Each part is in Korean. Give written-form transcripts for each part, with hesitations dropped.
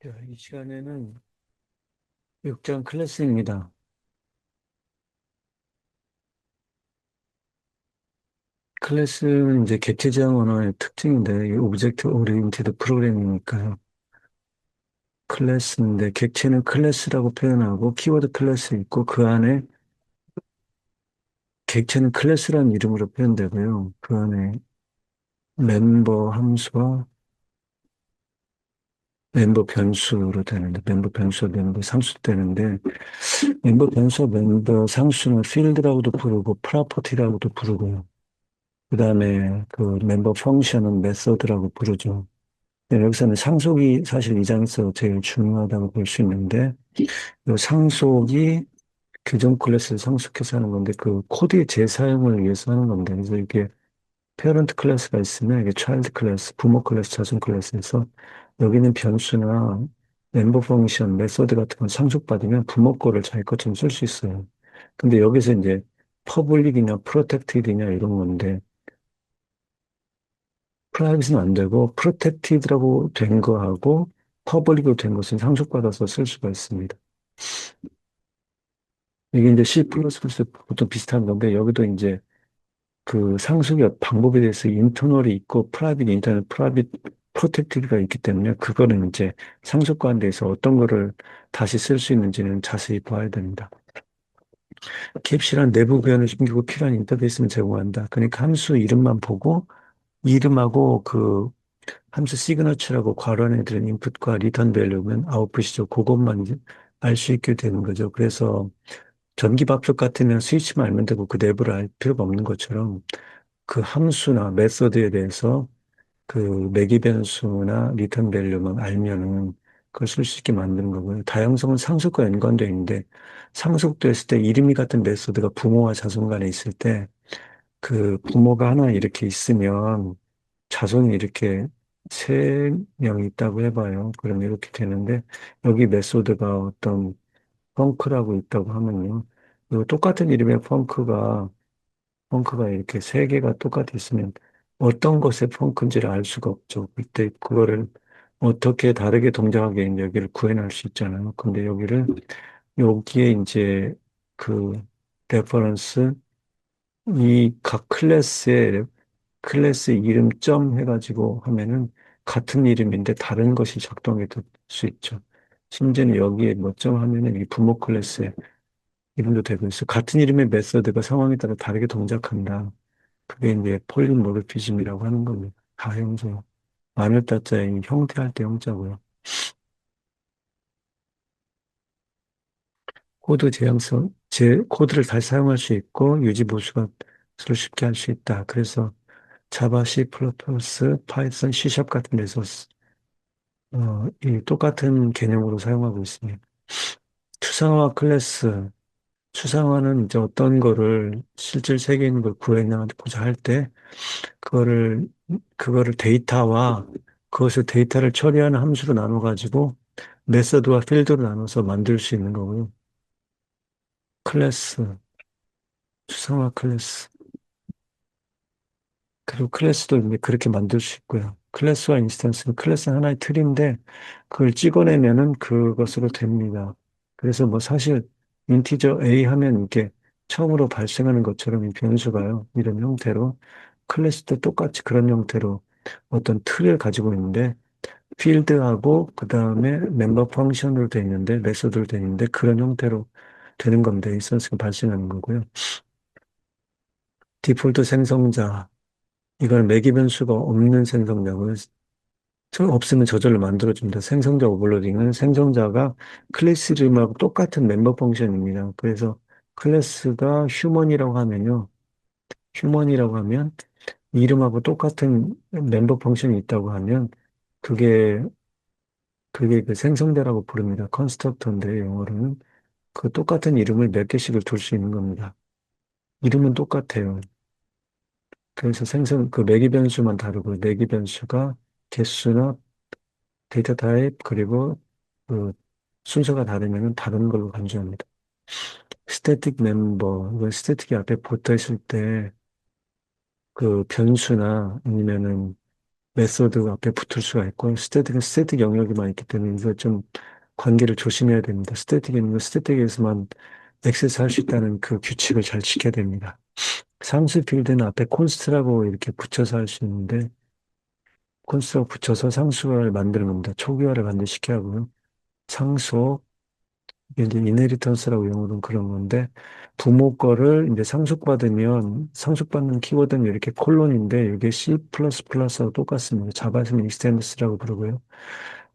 이 시간에는 6장 클래스입니다. 클래스는 이제 객체지향 언어의 특징인데, 이 오브젝트 오리엔티드 프로그래밍이니까요. 클래스인데, 객체는 클래스라고 표현하고, 키워드 클래스 있고, 그 안에 객체는 클래스라는 이름으로 표현되고요. 그 안에 멤버 함수와 멤버 변수로 되는데, 멤버 변수와 멤버 상수 되는데, 멤버 변수와 멤버 상수는 필드라고도 부르고, 프로퍼티라고도 부르고요. 그 다음에 그 멤버 펑션은 메서드라고 부르죠. 네, 여기서는 상속이 사실 이 장에서 제일 중요하다고 볼 수 있는데, 이 상속이 규정 클래스를 상속해서 하는 건데, 그 코드의 재사용을 위해서 하는 건데, 그래서 이게 페어런트 클래스가 있으면 이게 차일드 클래스, 부모 클래스, 자손 클래스에서 여기는 변수나 멤버 펑션, 메서드 같은 건 상속받으면 부모 거를 자기 것처럼 쓸 수 있어요. 근데 여기서 이제 퍼블릭이냐 프로텍티드냐 이런 건데, 프라이빗은 안 되고 프로텍티드라고 된 거하고 퍼블릭으로 된 것은 상속받아서 쓸 수가 있습니다. 이게 이제 C++ 보통 비슷한 건데 여기도 이제 그 상속의 방법에 대해서 인터널이 있고 프라이빗, 인터널, 프라이빗, 프로텍티드가 있기 때문에 그거는 이제 상속과에 대해서 어떤 거를 다시 쓸 수 있는지는 자세히 봐야 됩니다. 캡실한 내부 구현을 숨기고 필요한 인터페이스는 제공한다. 그러니까 함수 이름만 보고 이름하고 그 함수 시그너처라고 괄호 안에 들은 인풋과 리턴 밸류면 아웃풋이죠. 그것만 이제 알 수 있게 되는 거죠. 그래서 전기밥솥 같으면 스위치만 알면 되고 그 내부를 알 필요가 없는 것처럼 그 함수나 메서드에 대해서 그 매기 변수나 리턴 밸류만 알면은 그걸 쓸 수 있게 만드는 거고요. 다양성은 상속과 연관되어 있는데 상속됐을 때 이름이 같은 메서드가 부모와 자손 간에 있을 때 그 부모가 하나 이렇게 있으면 자손이 이렇게 세 명이 있다고 해봐요. 그럼 이렇게 되는데 여기 메소드가 어떤 펑크라고 있다고 하면요. 이 똑같은 이름의 펑크가 이렇게 세 개가 똑같이 있으면 어떤 것의 펑크인지를 알 수가 없죠. 그때 그거를 어떻게 다르게 동작하게 있는지 여기를 구해낼 수 있잖아요. 근데 여기에 이제 그 레퍼런스 이 각 클래스 이름 점 해가지고 하면은 같은 이름인데 다른 것이 작동이 될 수 있죠. 심지어는 여기에 뭐 점 하면은 이 부모 클래스의 이름도 되고 있어. 같은 이름의 메서드가 상황에 따라 다르게 동작한다. 그게 이제 폴리모르피즘이라고 하는 겁니다. 다형성. 마늘 따자의 형태할 때 형자고요. 코드를 다시 사용할 수 있고 유지 보수가 를 쉽게 할 수 있다. 그래서 자바, C++, 파이썬, C# 같은 데서 이 똑같은 개념으로 사용하고 있습니다. 추상화 클래스, 추상화는 이제 어떤 거를 실질 세계에 있는 걸 구해내고자 할 때, 그거를, 그거를 데이터와 그것을 데이터를 처리하는 함수로 나눠가지고, 메서드와 필드로 나눠서 만들 수 있는 거고요. 클래스, 추상화 클래스. 그리고 클래스도 이제 그렇게 만들 수 있고요. 클래스와 인스턴스는 클래스는 하나의 틀인데 그걸 찍어내면은 그것으로 됩니다. 그래서 뭐 사실 인티저 A 하면 이게 처음으로 발생하는 것처럼 이 변수가요. 이런 형태로 클래스도 똑같이 그런 형태로 어떤 틀을 가지고 있는데 필드하고 그 다음에 멤버 펑션으로 돼 있는데 메소드로 돼 있는데 그런 형태로 되는 겁니다. 인스턴스가 발생하는 거고요. 디폴트 생성자 이걸 매기 변수가 없는 생성자고요. 없으면 저절로 만들어줍니다. 생성자 오버로딩은 생성자가 클래스 이름하고 똑같은 멤버 펑션입니다. 그래서 클래스가 휴먼이라고 하면 이름하고 똑같은 멤버 펑션이 있다고 하면 그게 그게 그 생성자라고 부릅니다. 컨스트럭터인데 영어로는 그 똑같은 이름을 몇 개씩을 둘 수 있는 겁니다. 이름은 똑같아요. 그래서 그 매기 변수만 다르고 매기 변수가 개수나 데이터 타입 그리고 그 순서가 다르면 다른 걸로 간주합니다. 스태틱 멤버, 이건 스태틱이 앞에 붙어 있을 때 그 변수나 아니면은 메소드 앞에 붙을 수가 있고, 스태틱 영역에만 있기 때문에 이거 좀 관계를 조심해야 됩니다. 스태틱에는 스태틱에서만 액세스 할 수 있다는 그 규칙을 잘 지켜야 됩니다. 상수 필드는 앞에 콘스트라고 이렇게 붙여서 할 수 있는데, 콘스트라고 붙여서 상수를 만드는 겁니다. 초기화를 반드시 시켜야 하고요. 상수, 이게 이제 이네리턴스라고 영어로는 그런 건데, 부모 거를 이제 상속받으면, 상속받는 키워드는 이렇게 콜론인데, 이게 C++하고 똑같습니다. 자바에서는 익스텐드스라고 부르고요.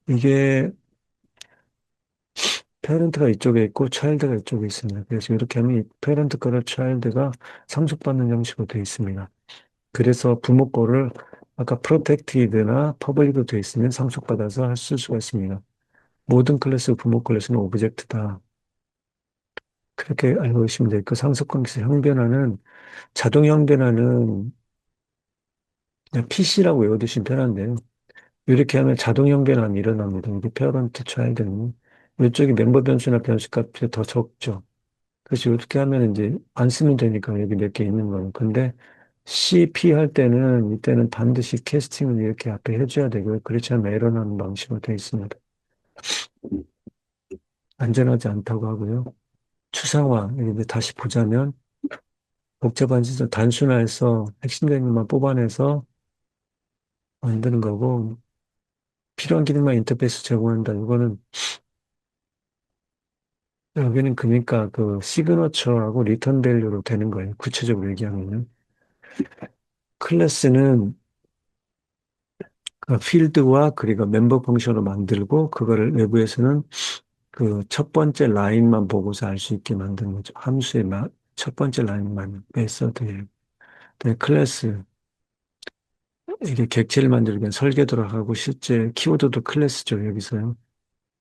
이게 페어런트가 이쪽에 있고, 차일드가 이쪽에 있습니다. 그래서 이렇게 하면 이 페어런트 거를 차일드가 상속받는 형식으로 되어 있습니다. 그래서 부모 거를 아까 프로텍티드나 퍼블릭으로 되어 있으면 상속받아서 쓸 수가 있습니다. 모든 클래스, 부모 클래스는 오브젝트다. 그렇게 알고 계시면 돼요. 그 상속관계에서 형변화는 자동 형변화는 그냥 PC라고 외워두시면 편한데요. 이렇게 하면 자동 형변화는 일어납니다. 이게 페어런트 차일드는 이쪽이 멤버 변수나 변수 값이 더 적죠. 그래서 이렇게 하면 이제 안 쓰면 되니까 여기 몇 개 있는 거예요. 근데 CP 할 때는 이때는 반드시 캐스팅을 이렇게 앞에 해줘야 되고요. 그렇지 않으면 에러 나는 방식으로 되어 있습니다. 안전하지 않다고 하고요. 추상화, 이제 다시 보자면 복잡한 지점 단순화해서 핵심적인 것만 뽑아내서 만드는 거고 필요한 기능만 인터페이스 제공한다. 이거는 여기는 그러니까 그 시그너처하고 리턴 밸류로 되는 거예요. 구체적으로 얘기하면요. 클래스는 그 필드와 그리고 멤버 펑션을 만들고 그거를 외부에서는 그 첫 번째 라인만 보고서 알 수 있게 만드는 거죠. 함수의 첫 번째 라인만 메서드예요. 클래스 이게 객체를 만들기 위한 설계도를 하고 실제 키워드도 클래스죠. 여기서요.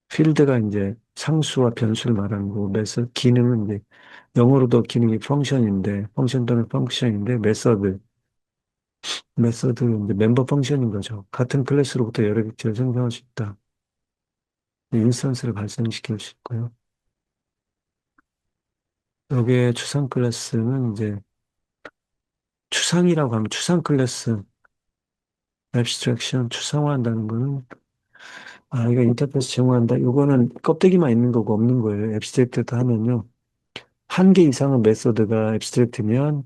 필드가 이제 상수와 변수를 말하는 거고 기능은 이제 영어로도 기능이 펑션인데 펑션 또는 펑션인데 메서드 이제 멤버 펑션인 거죠. 같은 클래스로부터 여러 객체를 생성할 수 있다. 인스턴스를 발생시킬 수 있고요. 여기에 추상 클래스는 이제 추상이라고 하면 추상 클래스, 앱스트랙션, 추상화한다는 거는 이거 인터페이스 제공한다. 이거는 껍데기만 있는 거고 없는 거예요. 앱스트랙트 하면요. 한 개 이상의 메소드가 앱스트랙트가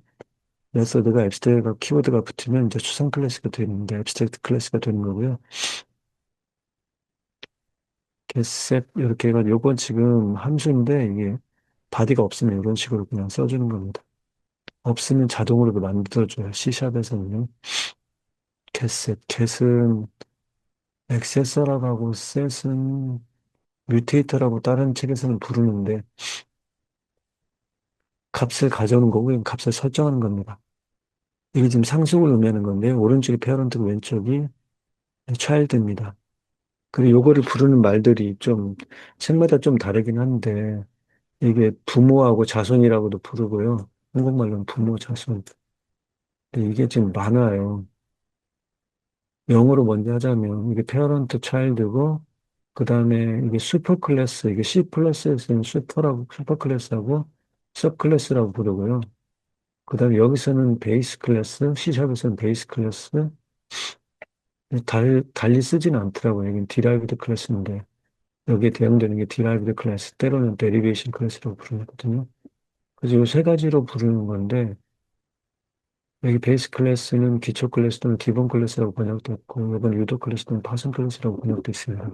키워드가 붙으면 이제 추상 클래스가 되는데 앱스트랙트 클래스가 되는 거고요. getset 이렇게 해가지고 요건 지금 함수인데 이게 바디가 없으면 이런 식으로 그냥 써주는 겁니다. 없으면 자동으로 만들어줘요. C샵에서는요. get은 액세서라고 하고 set은 뮤테이터라고 다른 책에서는 부르는데 값을 가져오는 거고 그냥 값을 설정하는 겁니다. 이게 지금 상승을 의미하는 건데 오른쪽이 페어런트고 왼쪽이 차일드입니다. 그리고 요거를 부르는 말들이 좀 책마다 좀 다르긴 한데 이게 부모하고 자손이라고도 부르고요. 한국말로는 부모, 자손. 근데 이게 지금 많아요. 영어로 먼저 하자면 이게 페어런트 차일드고 그 다음에 이게 슈퍼 클래스, 이게 C 플러스에서는 슈퍼 클래스하고 섭 클래스라고 부르고요. 그 다음에 여기서는 베이스 클래스, C샵에서는 베이스 클래스, 달리 쓰지는 않더라고요. 여기는 디라이브드 클래스인데, 여기에 대응되는 게 디라이브드 클래스, 때로는 데리베이션 클래스라고 부르거든요. 그래서 이 세 가지로 부르는 건데, 여기 베이스 클래스는 기초 클래스 또는 기본 클래스라고 번역돼 있고, 이번 유도 클래스 또는 파슨 클래스라고 번역돼 있습니다.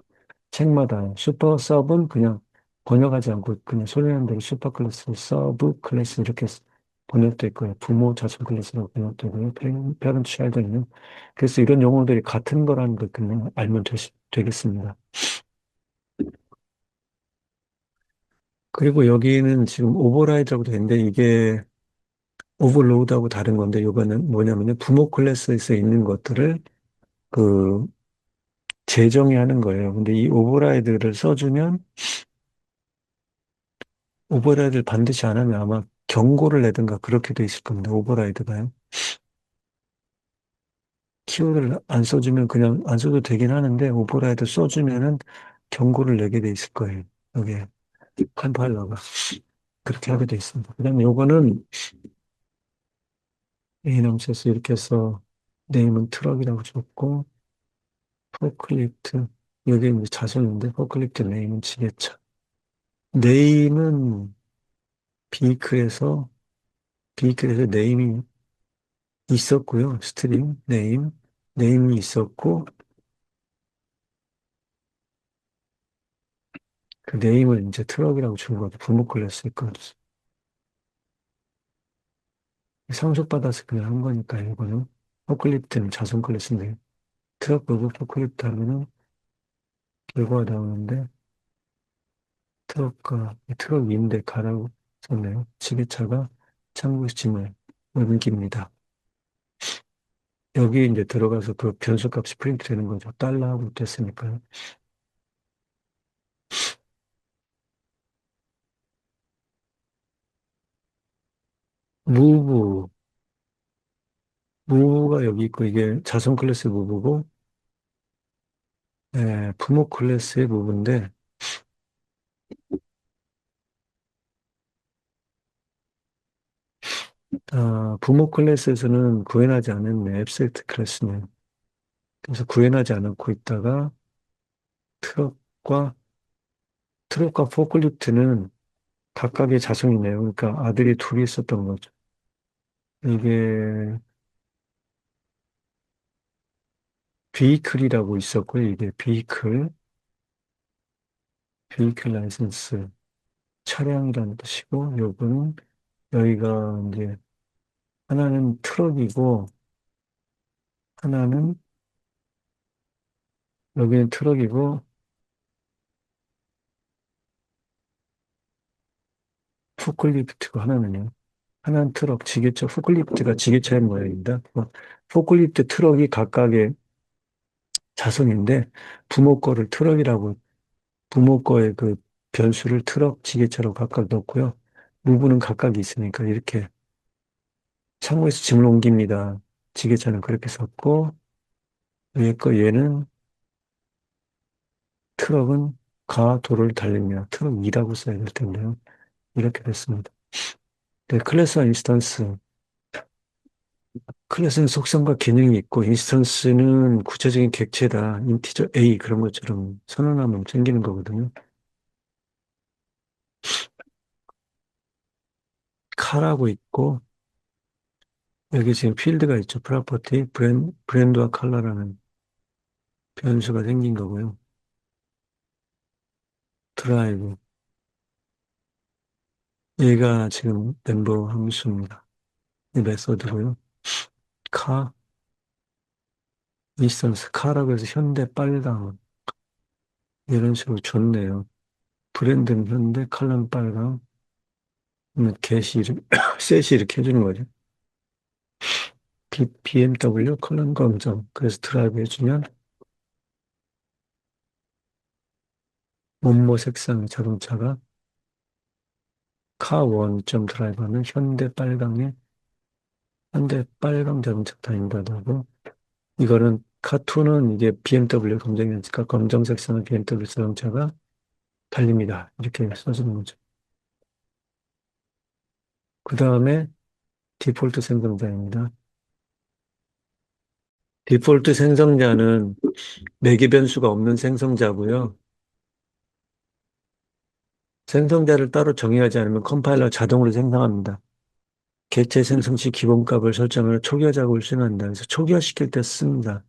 책마다 슈퍼 서브는 그냥 번역하지 않고 그냥 소리나는 대로 슈퍼 클래스, 서브 클래스 이렇게 번역돼 있고요. 부모 자손 클래스라고 번역되고요. 페런트 차일드는 그래서 이런 용어들이 같은 거라는 걸 그냥 알면 되겠습니다. 그리고 여기는 지금 오버라이드라고 되어 있는데 이게 오버로드하고 다른 건데 이거는 뭐냐면요. 부모 클래스에서 있는 것들을 그 재정의 하는 거예요. 근데 이 오버라이드를 써주면 오버라이드를 반드시 안 하면 아마 경고를 내든가 그렇게 돼 있을 겁니다. 오버라이드가요. 키워드를 안 써주면 그냥 안 써도 되긴 하는데 오버라이드 써주면은 경고를 내게 돼 있을 거예요. 여기에 컴파일러가 그렇게 하게 돼 있습니다. 그다음에 요거는 a 인 c 스 이렇게 해서 네임은 트럭이라고 줬고 포클리프트. 여기 이제 자손인데, 포클리프트 네임은 지게차. 네임은 비클에서, 비클에서 네임이 있었고요. 스트링, 네임. 네임이 있었고, 그 네임을 이제 트럭이라고 준 거죠. 부모 클래스일 거. 상속받아서 그냥 한 거니까, 이거는. 포클리프트는 자손 클래스인데, 트럭 보고 포클리프트 하면은 결과가 나오는데, 트럭 위인데 가라고 썼네요. 지게차가 창고에서 짐을 옮깁니다. 여기 이제 들어가서 그 변수값이 프린트 되는 거죠. 달러하고 됐으니까요. 무브, 무브가 여기 있고 이게 자손 클래스의 무브고, 부모 클래스의 무브인데, 부모 클래스에서는 구현하지 않은 앱셀트 클래스는 그래서 구현하지 않고 있다가 트럭과 트럭과 포클리프트는 각각의 자손이네요. 그러니까 아들이 둘이 있었던 거죠. 이게 비클이라고 있었고요. 이게 비클 라이센스, 차량이라는 뜻이고, 요거는 여기가 이제 하나는 트럭이고, 하나는 여기는 트럭이고, 포클리프트고 하나는요. 하나는 트럭, 지게차, 포클리프트가 지게차의 모양입니다. 포클리프트, 트럭이 각각의 자손인데, 부모 거를 트럭이라고, 부모 거의 그 변수를 트럭, 지게차로 각각 넣고요. 무브는 각각 있으니까 이렇게 상호에서 짐을 옮깁니다. 지게차는 그렇게 썼고, 위에 거 얘는 트럭은 가 도로를 달리며 트럭 이라고 써야 될 텐데요. 이렇게 됐습니다. 네, 클래스와 인스턴스. 클래스는 속성과 기능이 있고, 인스턴스는 구체적인 객체다. 인티저 A 그런 것처럼 선언하면 생기는 거거든요. 카라고 있고, 여기 지금 필드가 있죠. 프로퍼티, 브랜드와 컬러라는 변수가 생긴 거고요. 드라이브. 얘가 지금 멤버 함수입니다. 이 메서드고요. 카, 인스턴스, 카라고 해서 현대 빨강. 이런 식으로 줬네요. 브랜드는 현대, 컬러는 빨강. 그러면 get이 셋이 이렇게 해주는 거죠. BMW 컬러는 검정. 그래서 드라이브 해주면 mon모 색상 자동차가 카1 점 드라이브 하면 현대 빨강 자동차 다닌다고. 이거는 카2는 이게 BMW 검정이니까 검정 색상의 BMW 자동차가 달립니다. 이렇게 써주는 거죠. 그 다음에 디폴트 생성자입니다. 디폴트 생성자는 매개 변수가 없는 생성자고요. 생성자를 따로 정의하지 않으면 컴파일러 자동으로 생성합니다. 객체 생성 시 기본값을 설정하여 초기화 작업을 수행한다. 그래서 초기화 시킬 때 씁니다.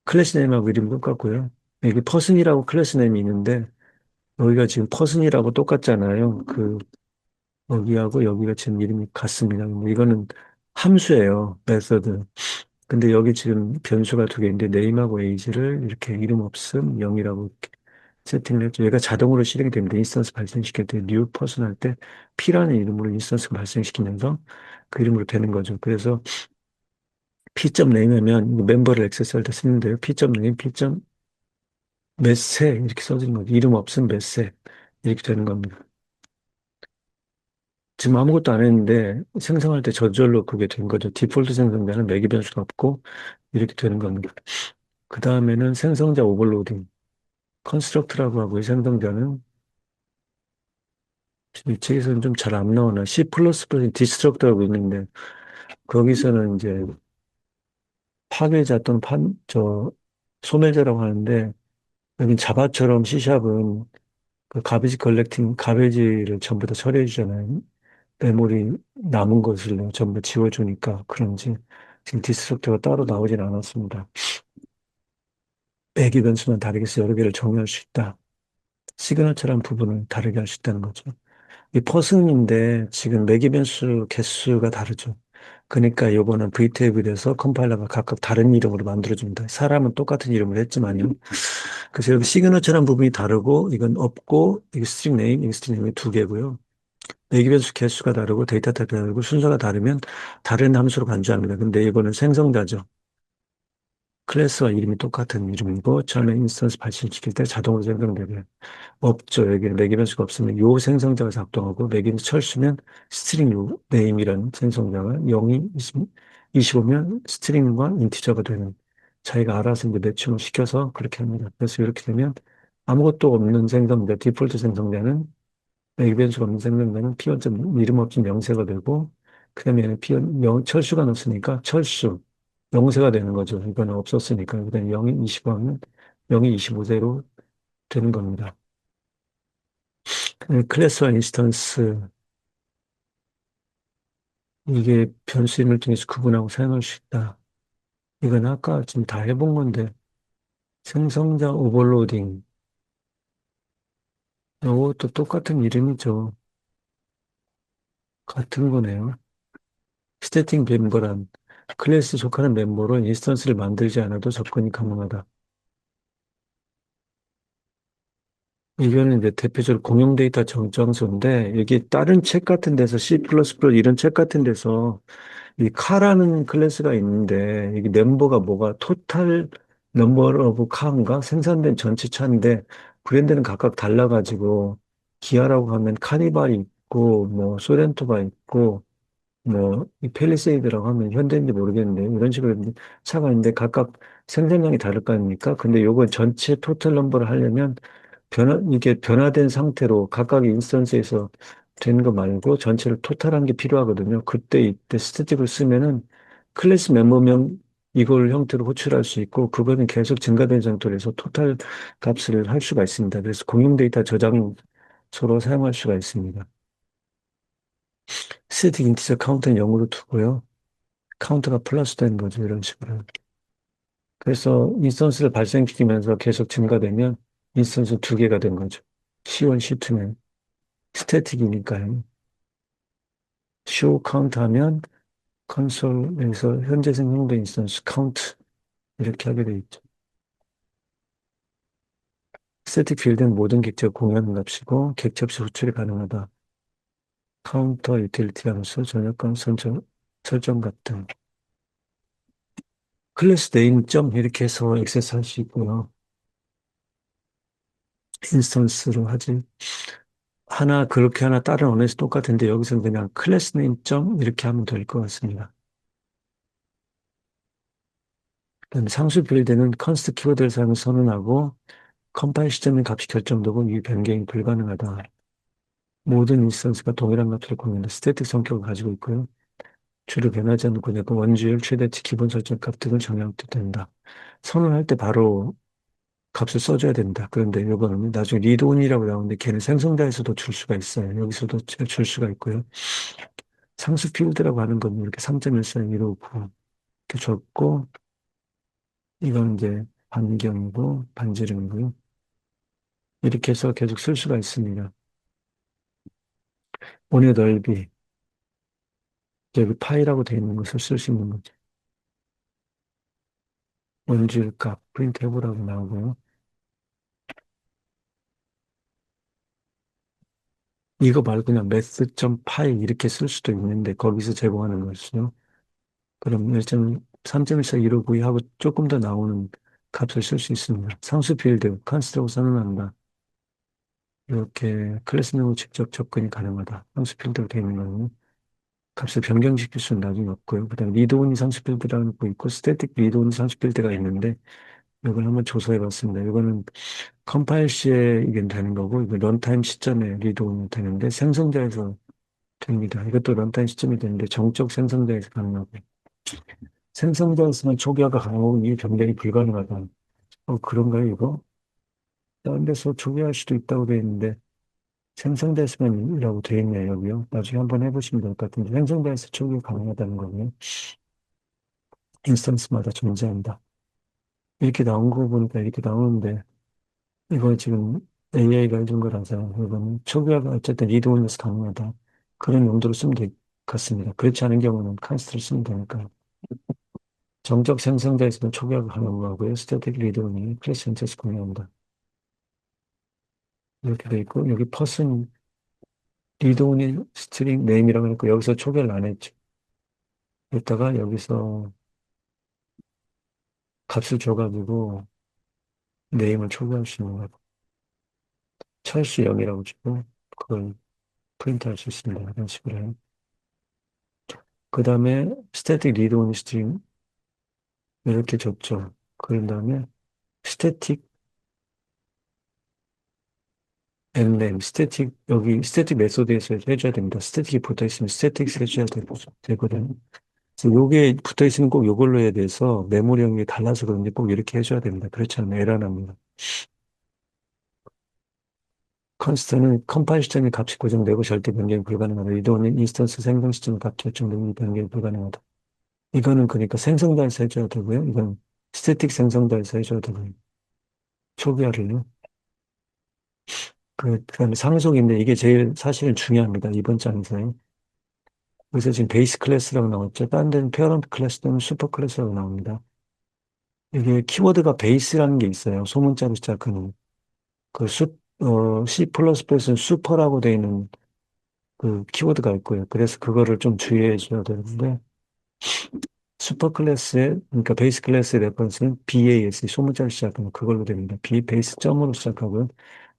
클래스 네임하고 이름 똑같고요. 여기 퍼슨이라고 클래스 네임이 있는데 여기가 지금 퍼슨이라고 똑같잖아요. 여기하고 여기가 지금 이름이 같습니다. 근데 이거는 함수예요. 메서드. 근데 여기 지금 변수가 두 개인데 네임하고 에이지를 이렇게 이름 없음 0이라고 세팅을 했죠. 얘가 자동으로 실행이 됩니다. 인스턴스 발생시킬 때, 뉴 퍼슨 할 때, P라는 이름으로 인스턴스 발생시키면서 그 이름으로 되는 거죠. 그래서 P.name 하면 멤버를 액세스할 때 쓰는데요. P.name, P.몇세 이렇게 써지는 거죠. 이름 없음 몇세 이렇게 되는 겁니다. 지금 아무것도 안 했는데 생성할 때 저절로 그게 된 거죠. 디폴트 생성자는 매개 변수가 없고 이렇게 되는 겁니다. 그 다음에는 생성자 오버로딩. 컨스트럭트라고 하고 이 생성자는 이 책에서는 좀 잘 안 나오나. C++ 디스트럭트라고 있는데, 거기서는 이제 파괴자 또는 소매제라고 하는데, 여긴 자바처럼 C샵은 그 가베지 컬렉팅, 가베지를 전부 다 처리해 주잖아요. 메모리 남은 것을 전부 지워주니까 그런지 지금 디스트럭터가 따로 나오진 않았습니다. 배기 변수만 다르게 해서 여러 개를 정의할 수 있다. 시그너처란 부분을 다르게 할 수 있다는 거죠. 이 퍼슨인데 지금 매기 변수 개수가 다르죠. 그러니까 요거는 VTab에서 컴파일러가 각각 다른 이름으로 만들어줍니다. 사람은 똑같은 이름을 했지만요. 그래서 여기 시그너처란 부분이 다르고 이건 없고 이게 스트링 네임, 이게 스트링 네임이 두 개고요. 매기 변수 개수가 다르고 데이터 타입이 다르고 순서가 다르면 다른 함수로 간주합니다. 근데 이거는 생성자죠. 클래스와 이름이 똑같은 이름이고 처음에 인스턴스 발신시킬 때 자동으로 생성되고요. 없죠. 여기 매기변수가 없으면 요 생성자가 작동하고 매기변수 철수면 스트링 요 네임이라는 생성자가 0이 25면 스트링과 인티저가 되는 자기가 알아서 이제 매칭을 시켜서 그렇게 합니다. 그래서 이렇게 되면 아무것도 없는 생성자, 디폴트 생성자는 매기변수가 없는 생성자는 P1점 이름 없이 명세가 되고 그다음에 얘는 P1 철수가 넣었으니까 철수 명세가 되는 거죠. 이거는 없었으니까 그다음에 0이 25하면 0이 25대로 되는 겁니다. 클래스와 인스턴스, 이게 변수임을 통해서 구분하고 사용할 수 있다. 이건 아까 지금 다 해본 건데, 생성자 오버로딩, 이것도 똑같은 이름이죠. 같은 거네요. 스태틱 멤버란 클래스 속하는 멤버로 인스턴스를 만들지 않아도 접근이 가능하다. 이거는 이제 대표적으로 공용 데이터 정정서인데, 여기 다른 책 같은 데서 C++ 이런 책 같은 데서 이 카라는 클래스가 있는데 이게 멤버가 뭐가 토탈 넘버 오브 카인가 생산된 전체 차인데 브랜드는 각각 달라가지고 기아라고 하면 카니발이 있고 뭐 소렌토가 있고 뭐 이 펠리세이드라고 하면 현대인지 모르겠는데 이런 식으로 차가 있는데 각각 생산량이 다를 거 아닙니까? 근데 요건 전체 토탈 넘버를 하려면 이게 변화된 상태로 각각의 인스턴스에서 되는 거 말고 전체를 토탈한 게 필요하거든요. 그때 이때 스태틱을 쓰면은 클래스 멤버명 이걸 형태로 호출할 수 있고 그거는 계속 증가된 상태로 해서 토탈 값을 할 수가 있습니다. 그래서 공용 데이터 저장소로 사용할 수가 있습니다. 스태틱 인티저 카운트는 0으로 두고요. 카운트가 플러스 되는 거죠. 이런 식으로. 그래서 인스턴스를 발생시키면서 계속 증가되면 인스턴스 두 개가 된 거죠. C1, C2는. 스태틱이니까요. 쇼 카운트 하면 컨솔에서 현재 생성된 인스턴스 카운트 이렇게 하게 돼 있죠. 스태틱 필드는 모든 객체가 공유하는 값이고 객체 없이 호출이 가능하다. 카운터 유틸리티라면서 전역관 설정 같은 클래스 네임 점 이렇게 해서 액세스 할 수 있고요. 인스턴스로 하지. 하나 그렇게 하나 다른 언어에서 똑같은데 여기서는 그냥 클래스 네임 점 이렇게 하면 될 것 같습니다. 그다음에 상수 빌드는 컨스트 키워드를 사용해서 선언하고 컴파일 시점의 값이 결정되고 이 변경이 불가능하다. 모든 인스턴스가 동일한 값을 공유한다. 스태틱 성격을 가지고 있고요. 주로 변하지 않는 구조고 원주율, 최대치, 기본 설정 값 등을 정량도 된다. 선언할 때 바로 값을 써줘야 된다. 그런데 이거는 나중에 리드온이라고 나오는데 걔는 생성자에서도 줄 수가 있어요. 여기서도 줄 수가 있고요. 상수 필드라고 하는 건 이렇게 3.14 이러고 이렇게 적고 이건 이제 반경이고 반지름이고요. 이렇게 해서 계속 쓸 수가 있습니다. 원의 넓이, 여기 파이라고 되어 있는 것을 쓸 수 있는 거죠. 원주율 값, 프린트 해보라고 나오고요. 이거 말고 그냥 math.py 이렇게 쓸 수도 있는데 거기서 제공하는 것이요. 그럼 1.3.14 159 하고 조금 더 나오는 값을 쓸 수 있습니다. 상수 필드, 컨스트라고 선언한다. 이렇게 클래스명으로 직접 접근이 가능하다. 상수 필드로 되어 있는 거는 값을 변경시킬 수는 나중에 없고요. 그다음에 리드온이 상수 필드라는 거 있고 스태틱 리드온이 상수 필드가 있는데 이걸 한번 조사해 봤습니다. 이거는 컴파일 시에 이게 되는 거고, 이거 런타임 시점에 리드온이 되는데, 생성자에서 됩니다. 이것도 런타임 시점이 되는데, 정적 생성자에서 가능하고, 생성자에서는 초기화가 가능하고, 이 변경이 불가능하다. 그런가요, 이거? 다른 데서 초기화할 수도 있다고 돼 있는데, 생성됐으면이라고 돼 있네요, 여기요. 나중에 한번 해보시면 될 것 같은데, 생성돼서 초기화 가능하다는 거고요. 인스턴스마다 존재한다. 이렇게 나온 거 보니까 이렇게 나오는데, 이거 지금 AI가 해준 거라서, 이거는 초기화가 어쨌든 리드온에서 가능하다. 그런 용도로 쓰면 될 것 같습니다. 그렇지 않은 경우는 칸스트를 쓰면 되니까. 정적 생성자에서는 초기화가 가능한 거고요. 스태틱 리드온이 클래스 전체에서 공유한다. 이렇게 돼 있고, 여기 퍼슨 리드온이 스트링 네임이라고 했고, 여기서 초기화를 안 했죠. 이따가 여기서 값을 줘가지고 네임을 초기화할 수 있는 거고, 철수 0이라고 주고, 그걸 프린트할 수 있습니다. 이런 식으로 해요. 그 다음에 스태틱 리드온 스트링 이렇게 줬죠. 그런 다음에 스태틱 엠넷, 스태틱, 여기 스태틱 메소드에서 해줘야 됩니다. 스태틱이 붙어 있으면 스태틱 해줘야 되거든요. 그래서 요게 붙어 있으면 꼭 요걸로 해야 돼서 메모리형이 달라서 그런지 꼭 이렇게 해줘야 됩니다. 그렇지 않으면 에러 납니다. 컨스트는 컴파일 시점의 값이 고정되고 절대 변경이 불가능하다. 이도는 인스턴스 생성 시점 값 결정되고 변경이 불가능하다. 이거는 그러니까 생성자에서 해줘야 되고요. 이건 스태틱 생성자에서 해줘야 되고요. 초기화를요. 그다음에 상속인데 이게 제일 사실은 중요합니다. 이번 장에서요. 그래서 지금 베이스 클래스라고 나왔죠. 다른 데는 페어런트 클래스 또는 슈퍼 클래스라고 나옵니다. 이게 키워드가 베이스라는 게 있어요. 소문자로 시작하는. C++은 슈퍼라고 되어 있는 그 키워드가 있고요. 그래서 그거를 좀 주의해 줘야 되는데, 슈퍼 클래스의, 그러니까 베이스 클래스의 레퍼런스는 BAS, 소문자로 시작하는 그걸로 됩니다. 베이스 점으로 시작하고요.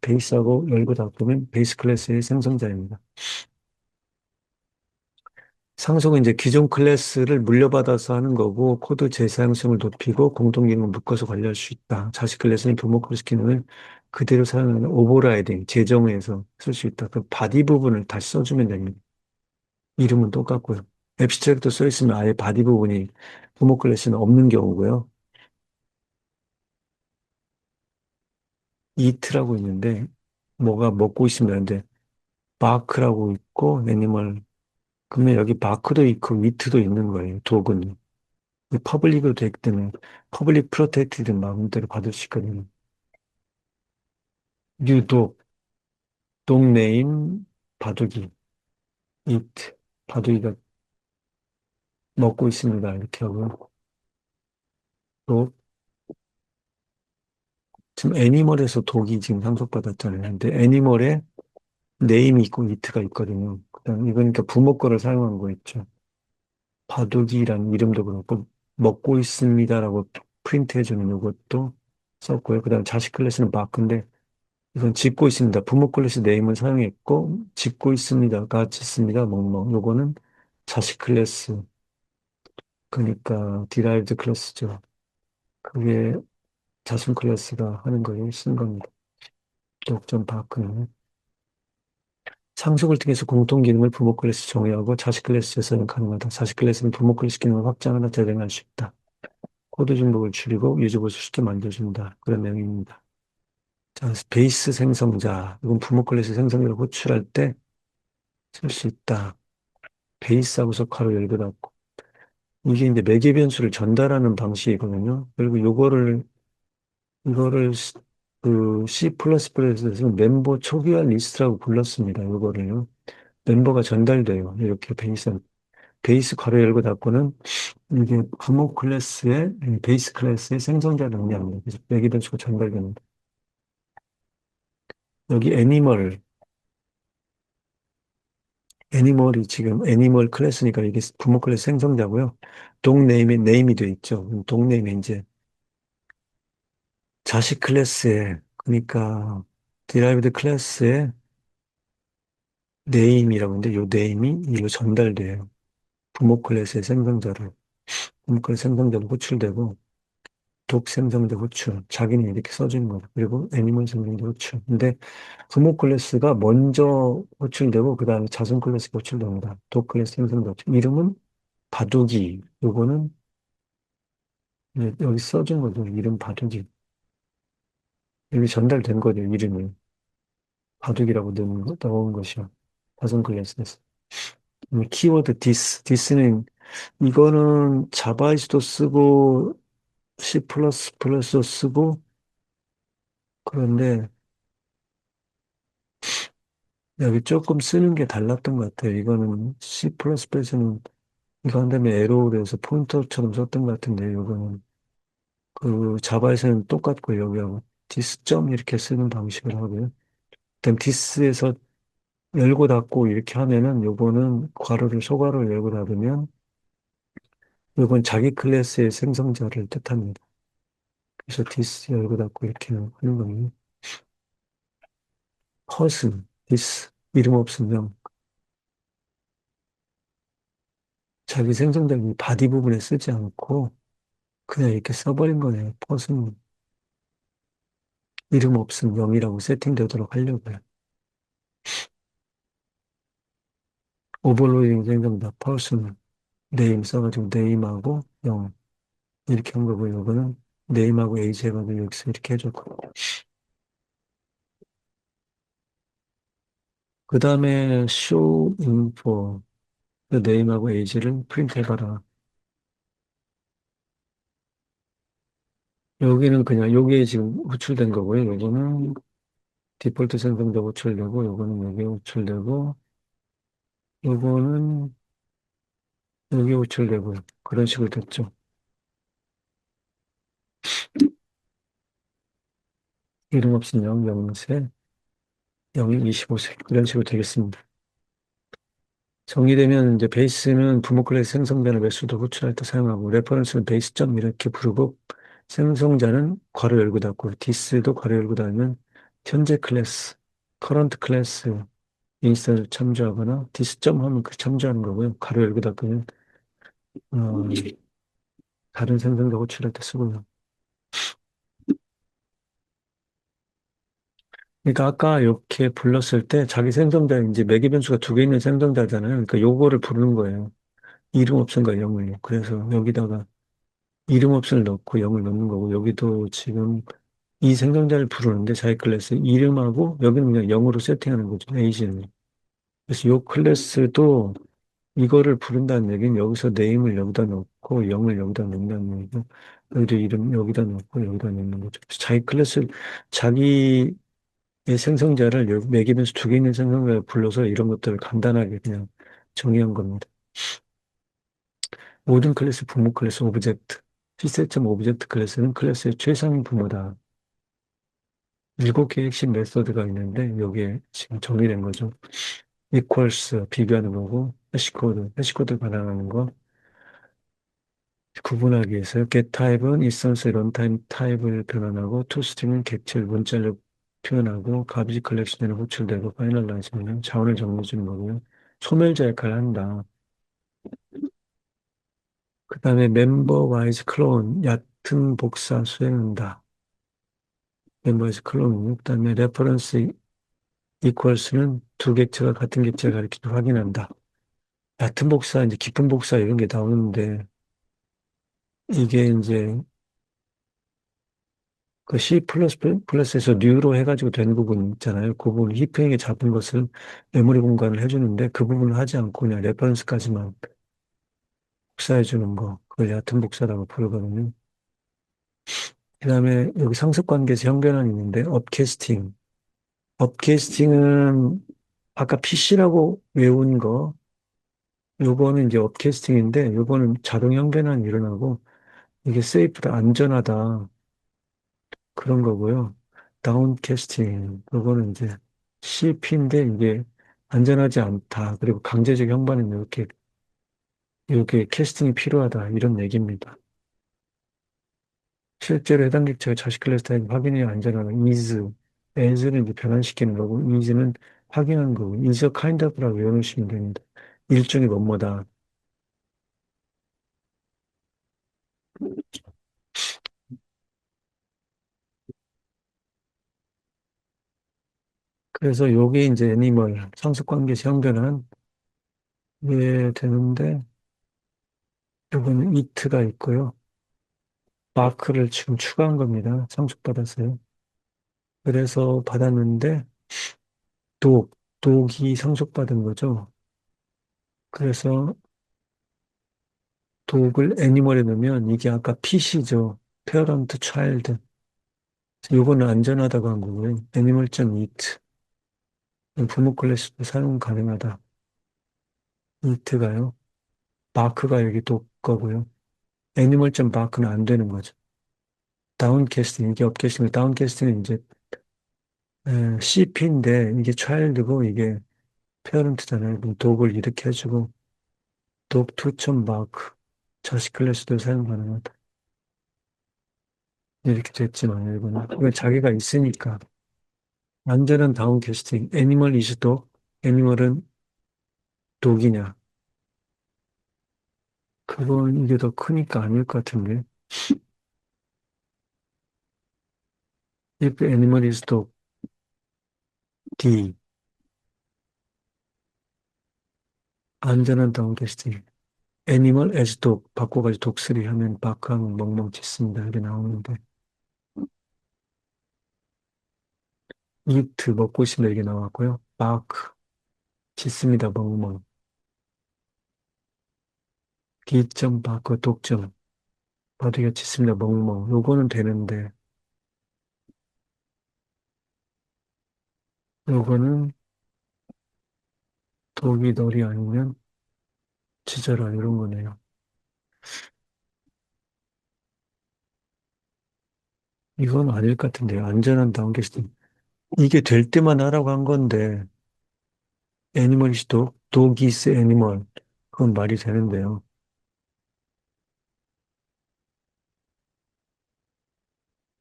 베이스하고 열고 닫으면 베이스 클래스의 생성자입니다. 상속은 이제 기존 클래스를 물려받아서 하는 거고, 코드 재사용성을 높이고, 공동기능을 묶어서 관리할 수 있다. 자식 클래스는 부모 클래스 기능을 그대로 사용하는 오버라이딩, 재정의해서 쓸 수 있다. 그 바디 부분을 다시 써주면 됩니다. 이름은 똑같고요. 앱스트랙트 써 있으면 아예 바디 부분이 부모 클래스는 없는 경우고요. 이트라고 있는데, 뭐가 먹고 있습니다. 근데, 바크라고 있고, 애니멀. 그러면 여기 바크도 있고, 위트도 있는 거예요. 독은. 퍼블릭으로 되기 때문에 퍼블릭 프로텍티드 마음대로 받을 수 있거든요. 유독, 동네임, 바둑이, it, 바둑이가 먹고 있습니다. 이렇게 하고 또 지금 애니멀에서 독이 지금 상속받았잖아요. 근데 애니멀에 네임이 있고 it가 있거든요. 그다음 이거니까 그러니까 부모 거를 사용한 거 있죠. 바둑이라는 이름도 그렇고 먹고 있습니다라고 프린트 해주는 이것도 썼고요. 그다음 자식 클래스는 마크인데 이건 짓고 있습니다. 부모 클래스 네임을 사용했고, 짓고 있습니다가 짓습니다. 뭐뭐. 요거는 자식 클래스. 그러니까 derived 클래스죠. 그게 자손 클래스가 하는 거예요. 쓴 겁니다. 독점 파크는. 상속을 통해서 공통 기능을 부모 클래스 정의하고 자식 클래스에서는 가능하다. 자식 클래스는 부모 클래스 기능을 확장하나 재생할 수 있다. 코드 중복을 줄이고 유지보수 쉽게 만들어준다. 그런 내용입니다. 자, 베이스 생성자. 이건 부모 클래스 생성자를 호출할 때 쓸 수 있다. 베이스하고 석화로 열고 닫고. 이게 이제 매개 변수를 전달하는 방식이거든요. 그리고 이거를 그 C++에서 멤버 초기화 리스트라고 불렀습니다. 이거를요. 멤버가 전달돼요. 이렇게 베이스 괄호 열고 닫고는 이게 부모 클래스의, 베이스 클래스의 생성자를 의미합니다. 그래서 매개 변수가 전달됩니다. 여기 애니멀이 지금 애니멀 클래스니까 이게 부모 클래스 생성자고요. 동네임에 네임이 돼 있죠. 동네임에 이제 자식 클래스에, 그러니까, 디라이브드 클래스에 네임이라고 하는데, 요 네임이 이로 전달돼요. 부모 클래스의 생성자로. 부모 클래스 생성자로 호출되고, 독 생성자 호출. 자기는 이렇게 써주는 거죠. 그리고 애니멀 생성자 호출. 근데 부모 클래스가 먼저 호출되고, 그 다음에 자손 클래스가 호출됩니다. 독 클래스 생성자 호출. 이름은 바둑이. 요거는 여기 써준 거죠. 이름 바둑이. 이미 전달된 거죠, 이름이. 바둑이라고 나온 것이요. 파son 클래스에서. 키워드 디스는, 이거는 자바에서도 쓰고, C++도 쓰고, 그런데 여기 조금 쓰는 게 달랐던 것 같아요. 이거는 C++에서는 이거 한 다음에 에로우로 해서 포인터처럼 썼던 것 같은데, 이거는 그 자바에서는 똑같고, 여기하고 디스점 이렇게 쓰는 방식을 하고요. 그다음 디스에서 열고 닫고 이렇게 하면은 요거는 괄호를 소괄호를 열고 닫으면 요건 자기 클래스의 생성자를 뜻합니다. 그래서 디스 열고 닫고 이렇게 하는 거예요. 허슨, 디스, 이름 없음 명. 자기 생성자 바디 부분에 쓰지 않고 그냥 이렇게 써버린 거네요. 퍼슨, 이름 없음 명이라고 세팅되도록 하려고요. 오버로딩 생성자, 퍼슨, 네임 써가지고 네임하고 영 이렇게 한 거고요. 이거는 네임하고 에이지 해가지고 여기서 이렇게 해줬고. 그 다음에 show info, 그 네임하고 에이지를 프린트 해봐라. 여기는 그냥 여기에 지금 호출된 거고요. 요거는 디폴트 생성자 호출되고, 요거는 여기에 호출되고, 요거는 여기에 호출되고, 그런 식으로 됐죠. 이름 없인 0, 0세, 0이 25세, 이런 식으로 되겠습니다. 정의되면 이제 베이스는 부모 클래스 생성자는 매수도 호출할 때 사용하고, 레퍼런스는 베이스점 이렇게 부르고, 생성자는 괄호 열고 닫고, 디스도 괄호 열고 닫으면 현재 클래스, 커런트 클래스, 인스턴을 참조하거나 디스점 하면 그 참조하는 거고요. 가로 열고 닫고는 어, 다른 생성자 호출할 때 쓰고요. 그러니까 아까 이렇게 불렀을 때 자기 생성자 이제 매개 변수가 두 개 있는 생성자잖아요. 그러니까 요거를 부르는 거예요. 이름 없음과 영을요. 그래서 여기다가 이름 없음을 넣고 영을 넣는 거고 여기도 지금 이 생성자를 부르는데 자기 클래스 이름하고 여기는 그냥 영으로 세팅하는 거죠. 에이지는. 그래서 요 클래스도 이거를 부른다는 얘기는 여기서 네임을 여기다 넣고 영을 여기다 넣는다는 얘기고 여기도 이름 여기다 넣고 여기다 넣는 거죠. 그래서 자기 클래스 자기의 생성자를 매기면서 두 개 있는 생성자를 불러서 이런 것들을 간단하게 그냥 정의한 겁니다. 모든 클래스 부모 클래스 오브젝트 시스템 오브젝트 클래스는 클래스의 최상위 부모다. 7개의 핵심 메소드가 있는데 여기에 지금 정의된 거죠. equals 비교하는 거고 해시코드 반환하는 거 구분하기 위해서 get 타입은 인스턴스 런타임 타입을 변환하고 toString은 객체를 문자로 표현하고 garbage collection에는 호출되고 파이널라이즈는 자원을 정리해 주는 거고요. 소멸자 역할을 한다. 그 다음에 member wise clone 얕은 복사 수행한다. member wise clone. 그 다음에 reference equals는 두 객체가 같은 객체를 가리키고 확인한다. 얕은 복사, 이제 깊은 복사 이런 게 나오는데 이게 이제 그 C++ 플러스에서 뉴로 해가지고 되는 부분 있잖아요. 그 부분 히프행에 잡은 것을 메모리 공간을 해주는데 그 부분을 하지 않고 그냥 레퍼런스까지만 복사해 주는 거. 그걸 얕은 복사라고 부르거든요. 그 다음에 여기 상습 관계에서 형변환이 있는데 업캐스팅. 업캐스팅은 아까 PC라고 외운 거 요거는 이제 업캐스팅인데 요거는 자동 형변환이 일어나고 이게 세이프다 안전하다 그런 거고요. 다운캐스팅, 그거는 이제 CP인데 이게 안전하지 않다. 그리고 강제적 형반은 이렇게 캐스팅이 필요하다. 이런 얘기입니다. 실제로 해당 객체가 자식 클래스 타입 확인이 안전하다. as는 이제 변환시키는 거고, is는 확인하는 거고, is a kind of라고 외워놓으시면 됩니다. 일종의 뭐뭐다. 그래서 요게 이제 애니멀, 상습관계시 형변은 예 되는데, 요거는 it가 있고요. 마크를 지금 추가한 겁니다. 상속받았어요. 그래서 받았는데, 독, 독이 상속받은 거죠. 그래서 독을 애니멀에 넣으면 이게 아까 핏이죠. 페어런트 차일드. 요거는 안전하다고 한 거고요. 애니멀점 이트. 부모 클래스도 사용 가능하다. 이트가요. 마크가 여기 독 거고요. 애니멀점 마크는 안 되는 거죠. 다운캐스팅, 이게 업캐스팅, 다운캐스팅은 이제 CP인데 이게 차일드고 이게 페어런트잖아요. 그럼 독을 이렇게 해주고 독 투천 마크. 자식 클래스도 사용 가능하다. 이렇게 됐지만 이건 자기가 있으니까 완전한 다운캐스팅. 애니멀 이즈 독. 애니멀은 독이냐? 그건 이게 더 크니까 아닐 것 같은데. If animal is dog, D. 안전한 다운캐스팅. 애니멀 as dog. 바꿔가지고 독수리 하면 박하면 멍멍 짖습니다. 이렇게 나오는데. eat 먹고 싶다 이게 나왔고요. bark 짖습니다. 멍멍. 기점 바크 독점. 바디가 짖습니다. 멍멍. 요거는 되는데 요거는 독이 널이 아니면 짖어라 이런 거네요. 이건 아닐 것 같은데요. 안전한 다운캐스팅. 이게 될 때만 하라고 한 건데 애니멀이시 독이스 애니멀. 그건 말이 되는데요.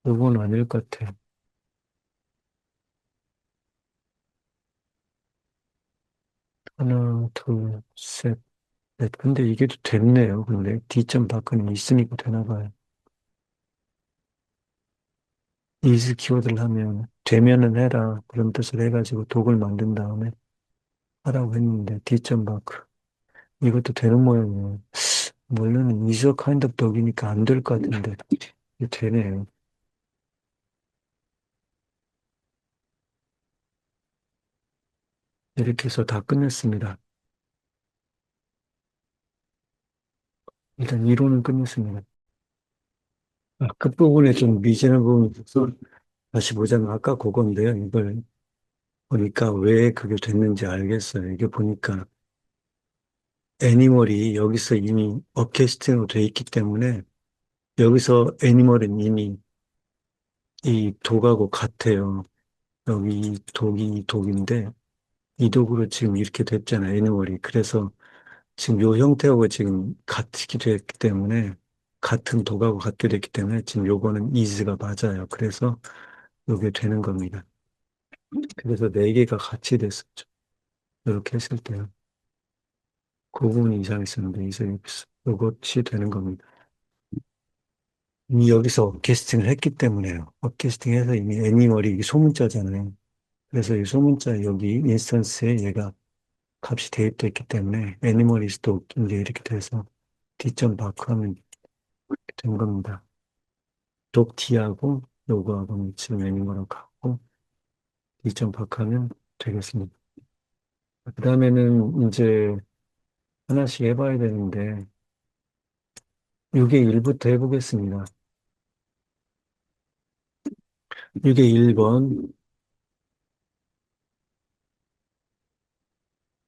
요건 아닐 것 같아요. 하나, 둘, 셋, 넷. 근데 이게 또 됐네요. 근데 D점 바크는 있으니까 되나 봐요. is 키워드를 하면 되면은 해라 그런 뜻을 해가지고 독을 만든 다음에 하라고 했는데 D점 바크 이것도 되는 모양이에요. 물론 is a kind of dog이니까 안 될 것 같은데 이게 되네요. 이렇게 해서 다 끝냈습니다. 일단 이론은 끝냈습니다. 끝부분에 좀 미진한 부분이 있어서 다시 보자면 아까 그건데요. 이걸 보니까 왜 그게 됐는지 알겠어요. 이게 보니까 애니멀이 여기서 이미 업캐스팅으로 돼 있기 때문에 여기서 애니멀은 이미 이 독하고 같아요. 여기 이 독이 이 독인데 이 독으로 지금 이렇게 됐잖아요. 애니멀이. 그래서 지금 요 형태하고 지금 같게 됐기 때문에 같은 독하고 같게 됐기 때문에 지금 요거는 is가 맞아요. 그래서 요게 되는 겁니다. 그래서 네 개가 같이 됐었죠. 이렇게 했을 때요. 그 부분이 이상했었는데 이것이 되는 겁니다. 이미 여기서 업캐스팅을 했기 때문에요. 업캐스팅해서 이미 애니멀이 이게 소문자잖아요. 그래서 이 소문자 여기 인스턴스에 얘가 값이 대입되어 있기 때문에 애니멀리스도 이제 이렇게 돼서 D점 바크하면 된 겁니다. 독티하고 요거하고는 지금 애니멀하고 같고 D점 바크하면 되겠습니다. 그 다음에는 이제 하나씩 해봐야 되는데 6의 1부터 해보겠습니다. 6의 1번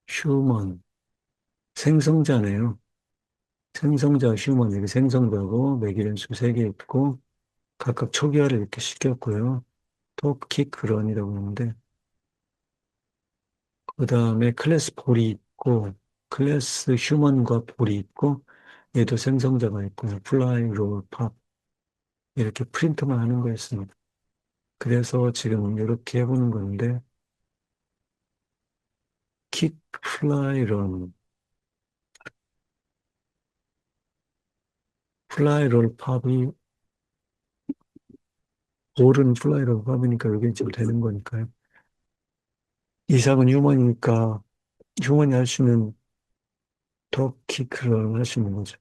휴먼 생성자네요. 생성자 휴먼 이게 생성자고 매기름수 3개 있고 각각 초기화를 이렇게 시켰고요. 톱킥 그런이라고 하는데 그 다음에 클래스 볼이 있고 클래스 휴먼과 볼이 있고 얘도 생성자가 있고요. 플라이, 롤, 팝 이렇게 프린트만 하는 거였습니다. 그래서 지금 이렇게 해보는 건데 킥, 플라이, 런 플라이, 롤, 팝이 볼은 플라이, 롤, 팝이니까 이게 지금 되는 거니까요. 이삭은 휴먼이니까 휴먼이 할 수 있는 톱킥, 런 할 수 있는 거죠.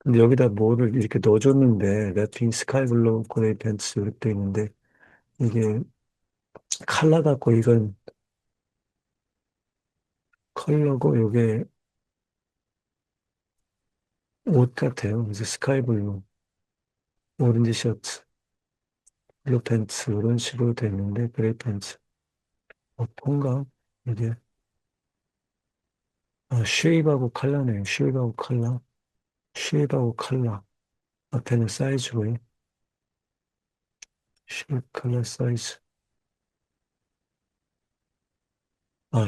근데 여기다 뭐를 이렇게 넣어줬는데, 랩핑 스카이 블루 그레이 팬츠 이렇게 돼 있는데, 이게 컬러 같고, 이건 컬러고, 이게 옷 같아요. 그래서 스카이 블루, 오렌지 셔츠, 블루 팬츠, 이런 식으로 돼 있는데, 그레이 팬츠. 어떤가? 이게, 쉐입하고 컬러네요. 쉐입하고 컬러. 쉐입하고 컬러. 앞에는 사이즈고요. 쉐입 컬러 사이즈.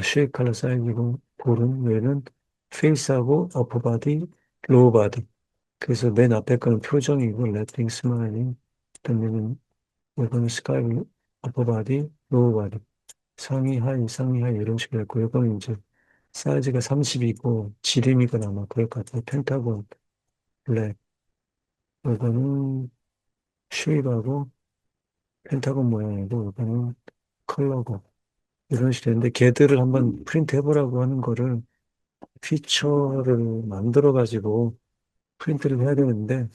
쉐입 컬러 사이즈고, 볼은, 얘는 페이스하고 어퍼바디, 로우바디. 그래서 맨 앞에 거는 표정이고, 래핑 스마일링. 그다음에는 이거는 스카이, 어퍼바디, 로우바디. 상의, 하의, 상의, 하의 이런 식으로 했고, 이거는 이제 사이즈가 30이고, 지름이거나 아마 그럴 것 같아요. 펜타곤, 블랙. 이거는 쉐입하고, 펜타곤 모양이고, 이거는 컬러고. 이런 식으로 했는데, 걔들을 한번 프린트 해보라고 하는 거를 피처를 만들어가지고 프린트를 해야 되는데,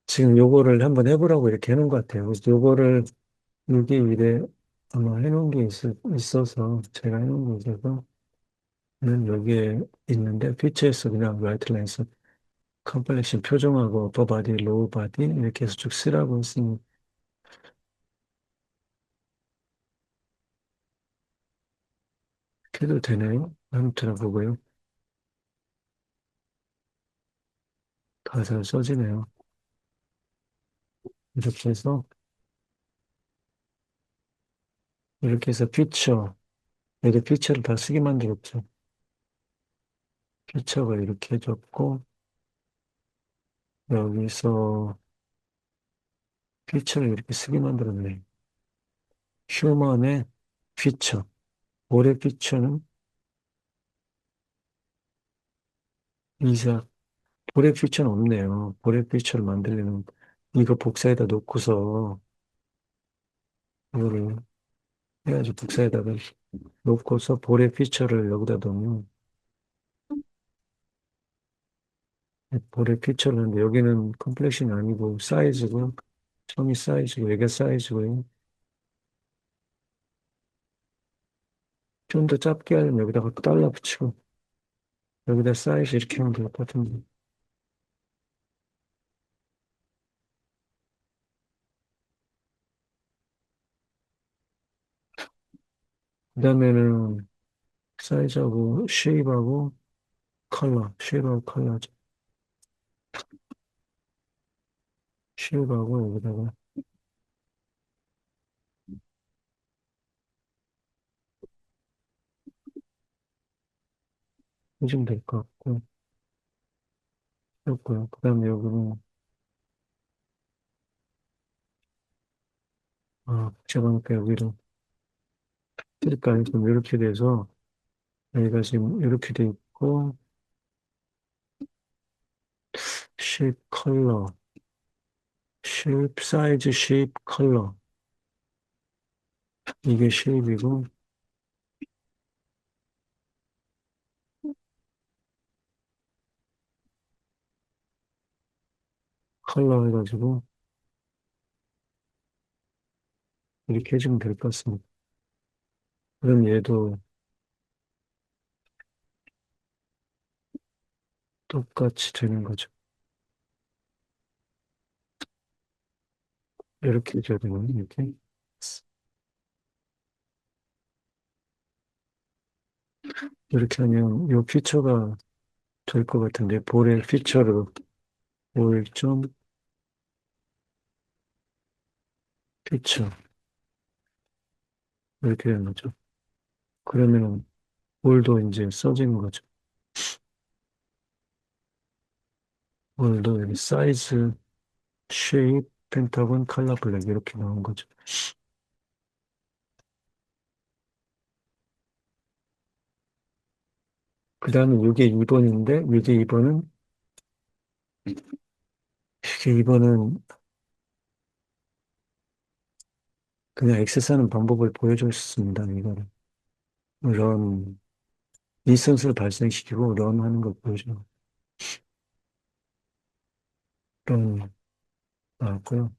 지금 요거를 한번 해보라고 이렇게 해놓은 것 같아요. 그래서 요거를 6일 일에 아마 해놓은 게 있어서, 제가 해놓은 게 있어서, 는 여기에 있는데, 피처에서 그냥 라이트 라인스, 컴플렉션 표정하고, 어퍼 바디, 로우 바디, 이렇게 해서 쭉 쓰라고 했으니, 이렇게 해도 되네요. 한번 들어보고요. 다 잘 써지네요. 이렇게 해서, 이렇게 해서 피처, 여기 피처를 다 쓰게 만들었죠. 피처가 이렇게 해줬고, 여기서 피처를 이렇게 쓰게 만들었네. 휴먼의 피처. 올해 피처는 이사, 올해 피처는 없네요. 올해 피처를 만들려면 이거 복사에다 놓고서 이거를 해가지고 복사에다가 놓고서 볼의 피처를 여기다 놓으면 볼의 피처를 하는데 여기는 컴플렉션이 아니고 사이즈고 점이 사이즈고 여기가 사이즈고요. 좀 더 짧게 하려면 여기다가 달라 붙이고 여기다 사이즈 이렇게 하면 될 것 같은데. 그 다음에는 사이즈하고 쉐입하고 컬러, 쉐입하고 컬러죠. 쉐입하고 여기다가 해주면 될 것 같고, 그렇고요. 그 다음에 여기는, 제가 보니까 여기를 뜰까요? 좀 이렇게 돼서, 여기가 지금 이렇게 돼 있고, 쉐입 컬러, 쉐입 사이즈, 쉐입 컬러. 이게 쉐입이고, 컬러 해가지고, 이렇게 해주면 될 것 같습니다. 그럼 얘도 똑같이 되는 거죠. 이렇게 해줘야 되는 이렇게. 이렇게 하면 이 피처가 될 것 같은데, 볼의 피처로 볼 좀 피처. 이렇게 되는 거죠. 그러면 볼도 이제 써지는 거죠. 볼도 여기 사이즈, 쉐입, 펜타곤, 컬러 블랙 이렇게 나온 거죠. 그 다음에 이게 2번인데, 이게 2번은, 이게 2번은 그냥 액세스하는 방법을 보여줬습니다. 이거를. 이런, 인스턴스를 발생시키고 런 하는 걸 보여줘요. 런 나왔고요.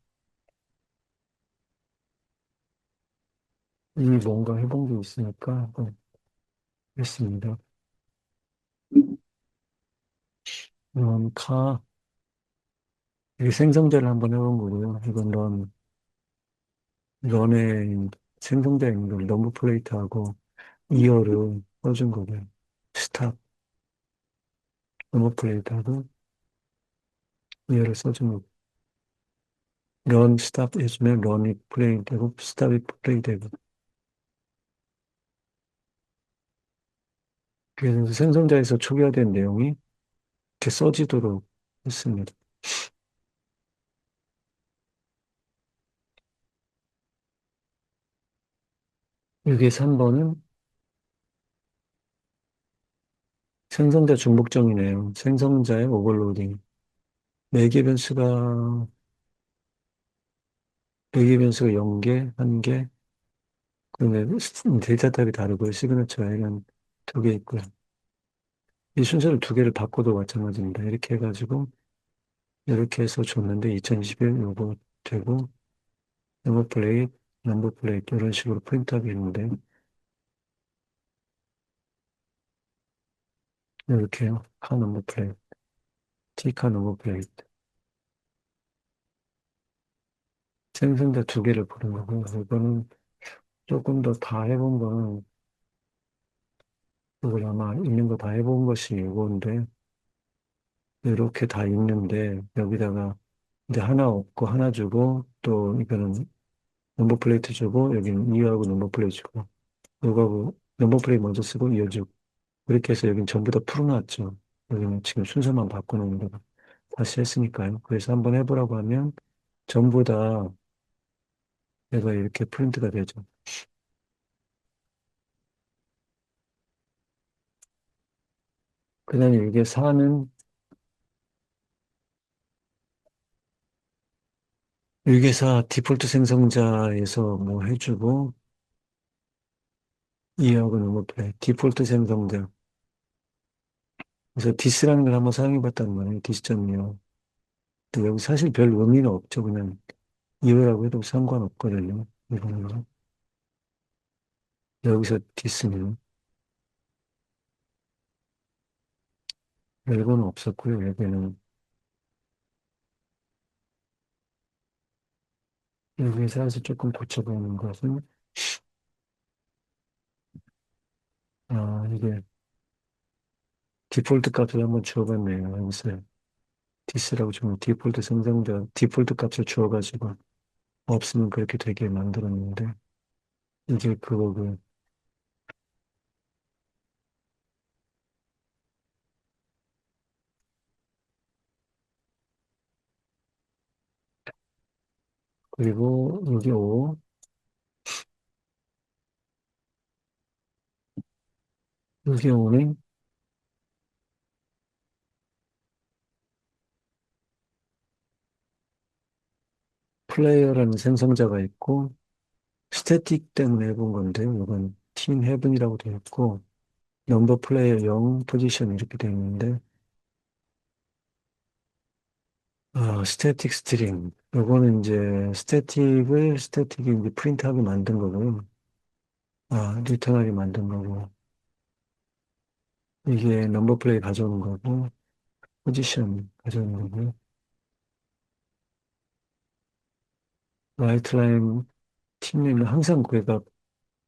이미 뭔가 해본 게 있으니까 한번 했습니다. 런, 카, 이게 생성자를 한번 해본 거고요. 이건 런의 생성자에 있는 걸 넘버 플레이트하고 이어를 써준 거고요. 스탑, 넘버 플레이트하고 이어를 써준 거고. 런, 스탑 해주면 런이 플레이 되고, 스탑이 플레이 되고. 그래서 생성자에서 초기화된 내용이 이렇게 써지도록 했습니다. 여기에 3번은 생성자 중복정이네요. 생성자의 오버로딩. 매개 변수가, 매개 변수가 0개, 1개, 그다음에 데이터 타입이 다르고요. 시그너처에는 2개 있고요. 이 순서를 2개를 바꿔도 마찬가지입니다. 이렇게 해가지고, 이렇게 해서 줬는데, 2021 요거 되고, 넘버 플레이트, 넘버 플레이트, 이런 식으로 프린트하게 했는데, 이렇게요. 카 넘버 플레이트, T카 넘버 플레이트. 생성자 2개를 보는 거고, 이거는 조금 더 다 해본 거는, 이걸 아마 있는 거 다 해본 것이 이건데, 이렇게 다 있는데, 여기다가 이제 하나 없고 하나 주고, 또 이거는 넘버 플레이트 주고, 여기는 이유하고 넘버 플레이트 주고, 이거하고 넘버 플레이트 먼저 쓰고 이어주고, 그렇게 해서 여기는 전부 다 풀어놨죠. 여기는 지금 순서만 바꾸는 거 다시 했으니까요. 그래서 한번 해보라고 하면, 전부 다 얘가 이렇게 프린트가 되죠. 그 다음에 이게 4는 일개사 디폴트 생성자에서 뭐 해주고, 이해하고 넘버 플레이, 디폴트 생성자. 그래서 디스라는 걸 한번 사용해 봤다는 거예요. 디스점이요. 근데 여기 사실 별 의미는 없죠. 그냥 이거라고 해도 상관없거든요. 이거는 여기서 디스는 별거는 없었고요. 여기서 사실 조금 고쳐보는 것은 이게 디폴트 값을 한번 주어봤네요. 여기서 디스라고 주면 디폴트 생성자 디폴트 값을 주어가지고 없으면 그렇게 되게 만들었는데 이게 그거고 그리고 여기 5 여기 5는 플레이어라는 생성자가 있고 스태틱 때문에 해본 건데, 이건 팀 헤븐이라고 되어 있고, 넘버 플레이어 0 포지션 이렇게 되어 있는데, 스태틱 스트링. 요거는 이제 스태틱이 이제 프린트하게 만든 거고요. 리턴하게 만든 거고, 이게 넘버 플레이 가져오는 거고, 포지션 가져오는 거고요. 라이트 라인 팀 네임은 항상 그게가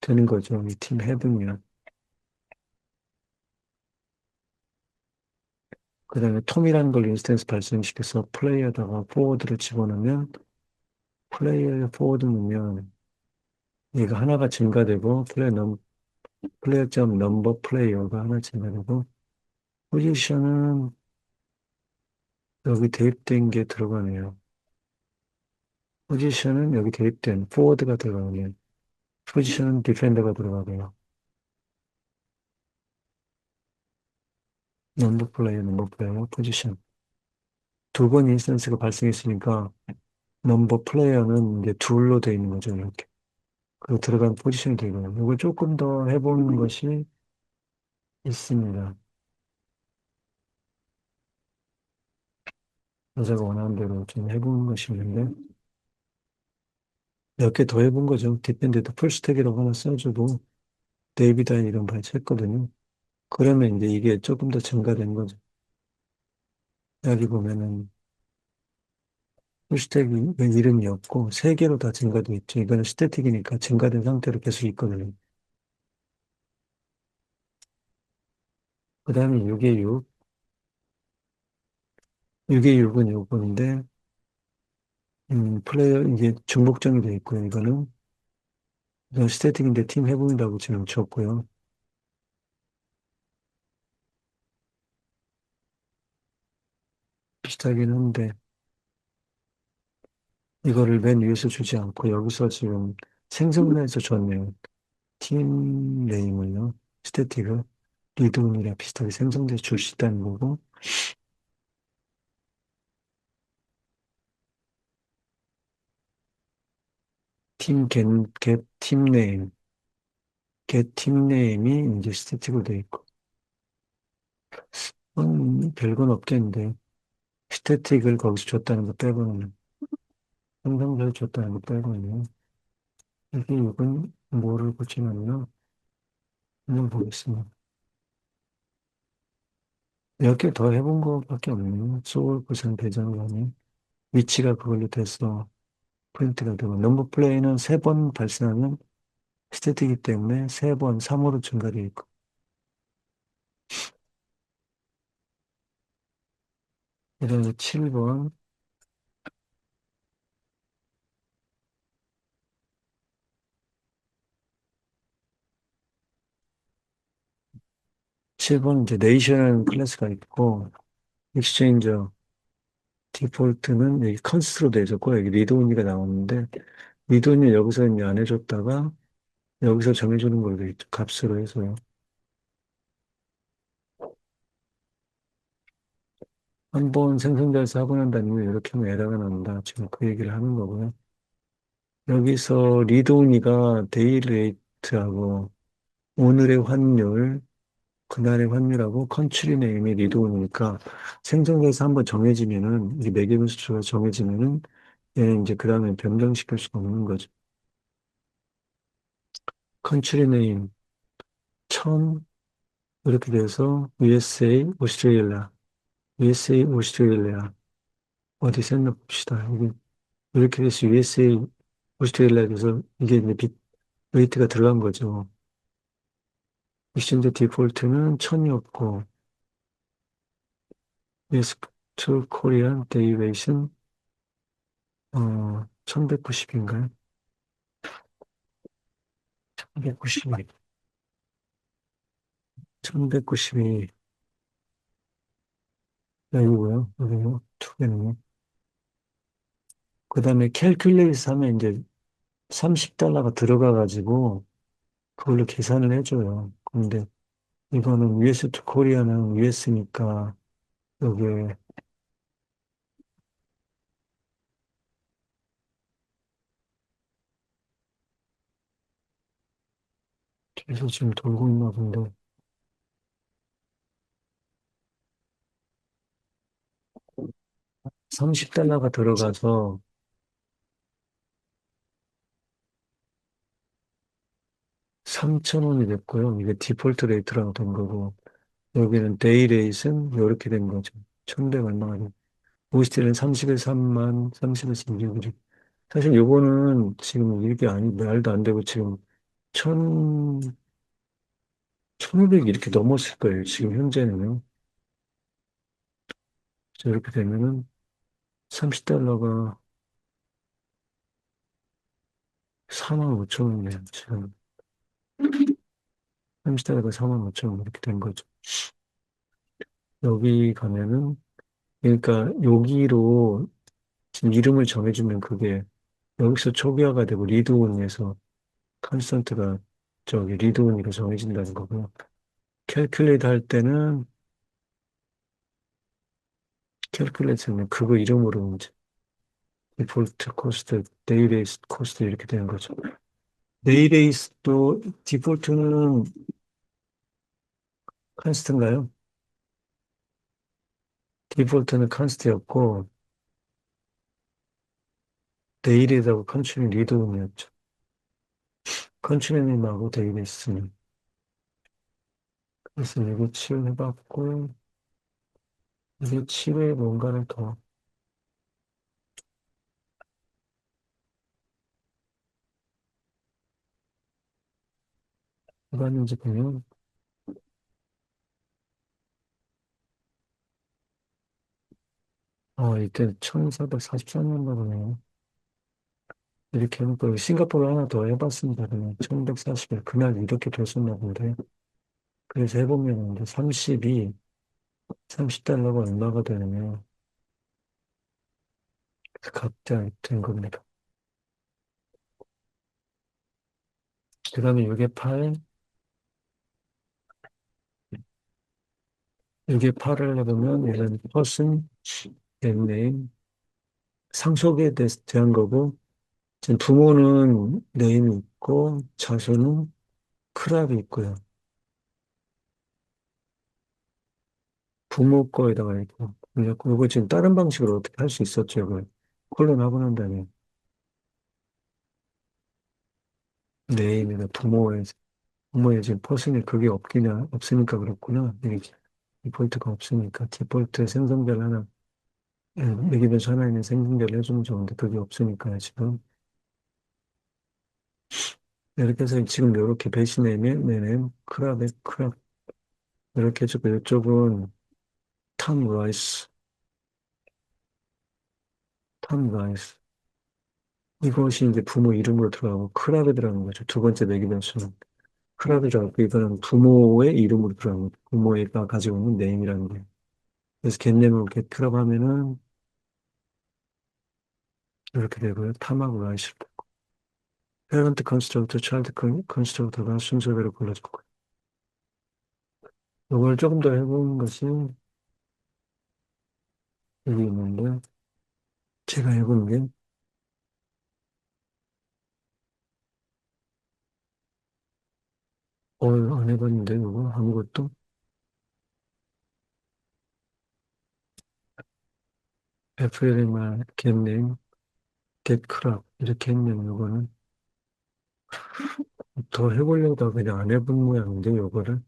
되는 거죠. 이 팀 헤븐이요. 그 다음에 톰이라는 걸 인스턴스 발생시켜서 플레이어다가 포워드를 집어넣으면 플레이어에 포워드 넣으면 얘가 하나가 증가되고 플레이어 점 넘버 플레이어가 하나 증가되고 포지션은 여기 대입된 게 들어가네요. 포지션은 여기 대입된 포워드가 들어가네요. 포지션은 디펜더가 들어가고요. 넘버 플레이어 포지션 두 번 인스턴스가 발생했으니까 넘버 플레이어는 이제 둘로 되어 있는 거죠. 이렇게. 그리고 들어간 포지션이 되고요. 이걸 조금 더 해보는 것이 있습니다. 여자가 원하는 대로 좀 해본 것이 있는데, 몇 개 더 해본 거죠. 디펜드도 풀스택이라고 하나 써주고, 데이비다인 이런 거 했거든요. 그러면 이제 이게 조금 더 증가된 거죠. 여기 보면은, 풀스택이 이름이 없고, 세 개로 다 증가돼 있죠. 이거는 스태틱이니까 증가된 상태로 계속 있거든요. 그 다음에 6의 6, 6의 6은 요건인데, 플레이어, 이게 중복정이 돼 있고요. 이건 스태틱인데 팀 해보인다고 지금 줬고요. 비슷하긴 한데, 이거를 맨 위에서 주지 않고, 여기서 지금 생성해서 줬네요. 팀 네임을요. 스태틱을. 리드온이랑 비슷하게 생성돼서 줄 수 있다는 거고, 팀 네임, get 팀 네임이 이제 스태틱으로 돼 있고, 별건 없겠는데, 스태틱을 거기서 줬다는 거 빼고는, 생성자를 줬다는 거 빼고는, 이게 이건 뭐를 고치냐면요. 한번 보겠습니다. 몇 개 더 해본 거밖에 없네요. 소울 구성 배정관이 위치가 그걸로 돼서 프린트가 되고, 넘버 플레이는 세 번 발생하면 스태틱이기 때문에 세 번, 3으로 증가되어 있고, 그다음에 7번, 7번 이제 네이션 클래스가 있고, 익스체인저 디폴트는 여기 컨스트로 되어 있었고, 여기 리드오니가 나오는데, 리드오니 여기서 이제 안 해줬다가, 여기서 정해주는 걸로 돼 있죠. 값으로 해서요. 한번 생성자에서 하고 난 다음에 이렇게 하면 에러가 난다. 지금 그 얘기를 하는 거고요. 여기서 리드오니가 데일레이트하고 오늘의 환율, 그날의 환율하고 컨트리 네임이 리드온이니까 생성자에서 한번 정해지면은 이 매개변 수치가 정해지면은 얘는 이제 그 다음에 변경시킬 수가 없는 거죠. 컨트리 네임 1000 이렇게 돼서 USA 오스트레일리아, USA 오스트레일리아 어디 셋나 봅시다. 여기 이렇게 돼서 USA 오스트레일리아에 서 이게 이제 빅 웨이트가 들어간 거죠. 익스체인지 디폴트는 1000이었고 US to Korean derivation 1190인가요? 1192. 1192. 여기고요. 여기요. 두 개는. 그 다음에 캘큘레이트 하면 이제 30달러가 들어가가지고 그걸로 계산을 해줘요. 근데 이거는 US to 코리아는 US니까 여기에 계속 지금 돌고 있나 본데 30달러가 들어가서 3,000원이 됐고요. 이게 디폴트 레이트라고 된 거고 여기는 데이 레이트는 이렇게 된 거죠. 1,100 얼마가 오이스티는 30에서 3만, 30에서 200. 사실 요거는 지금 이게 아니, 말도 안 되고 지금 1 1500 이렇게 넘었을 거예요. 지금 현재는요. 그래서 이렇게 되면은 30달러가 4만 5천 원이에요. 지금 30달러가 4만 5천 원 이렇게 된 거죠. 여기 가면은, 그러니까 여기로 지금 이름을 정해주면 그게 여기서 초기화가 되고 리드온에서 컨스턴트가 저기 리드온으로 정해진다는 거고요. 캘큘레이트 할 때는 캘큘레이트는 그거 이름으로 이제 디폴트 코스트, 데이레이스 코스트 이렇게 되는 거죠. 데이레이스도 디폴트는 컨스트인가요? 디폴트는 컨스트였고, 데일리하고 컨츄리 리드움이었죠. 컨츄리님하고 데일리스님. 그래서 이거 치유해봤고, 이게 치유에 뭔가를 더 해봤는지 보면, 이때 1444년도 보네요. 이렇게 해놓고, 싱가포르 하나 더 해봤습니다. 그냥 1140일. 그날 이렇게 됐었나 본데. 그래서 해보면 이제 30달러가 얼마가 되느냐. 각자 된 겁니다. 그 다음에 요게 팔, 요게 팔을 해보면, 얘는 person, name, 상속에 대한 거고, 지금 부모는 네임이 있고, 자손은 크랍이 있고요. 부모 거에다가 있고, 그래갖고 이거 지금 다른 방식으로 어떻게 할 수 있었죠, 이걸. 콜론하고 난 다음에 네임이나 부모의 지금 퍼슨이 그게 없으니까 그렇구나. 이게 디폴트가 없으니까, 디폴트 생성별 하나, 매기면서 하나 있는 생성별을 해주면 좋은데, 그게 없으니까 지금. 이렇게 해서 지금 이렇게 배신네임, 네임, 크랍에 크랍, 이렇게 해주고, 이쪽은 탐 라이스, 탐 라이스. 이것이 이제 부모 이름으로 들어가고 크랍에 들어가는 거죠. 두 번째 매기 변수는 크랍이라고 이거는 부모의 이름으로 들어가는 거죠. 부모가 가지고 있는 네임이라는 게. 그래서 겟네임을 겟 크랍 하면은 이렇게 되고요. 탐하고 라이스. 페런트 컨스트럭터, 차일드 컨스트럭터가 순서대로 불러줄 거예요. 이걸 조금 더 해본 것이 여기 있는데 제가 해본 게 안 해봤는데 이거 아무것도 FLMR 겟네임, 겟 크랍 이렇게 했면 이거는 더 해보려다 그냥 안 해본 모양인데 이거를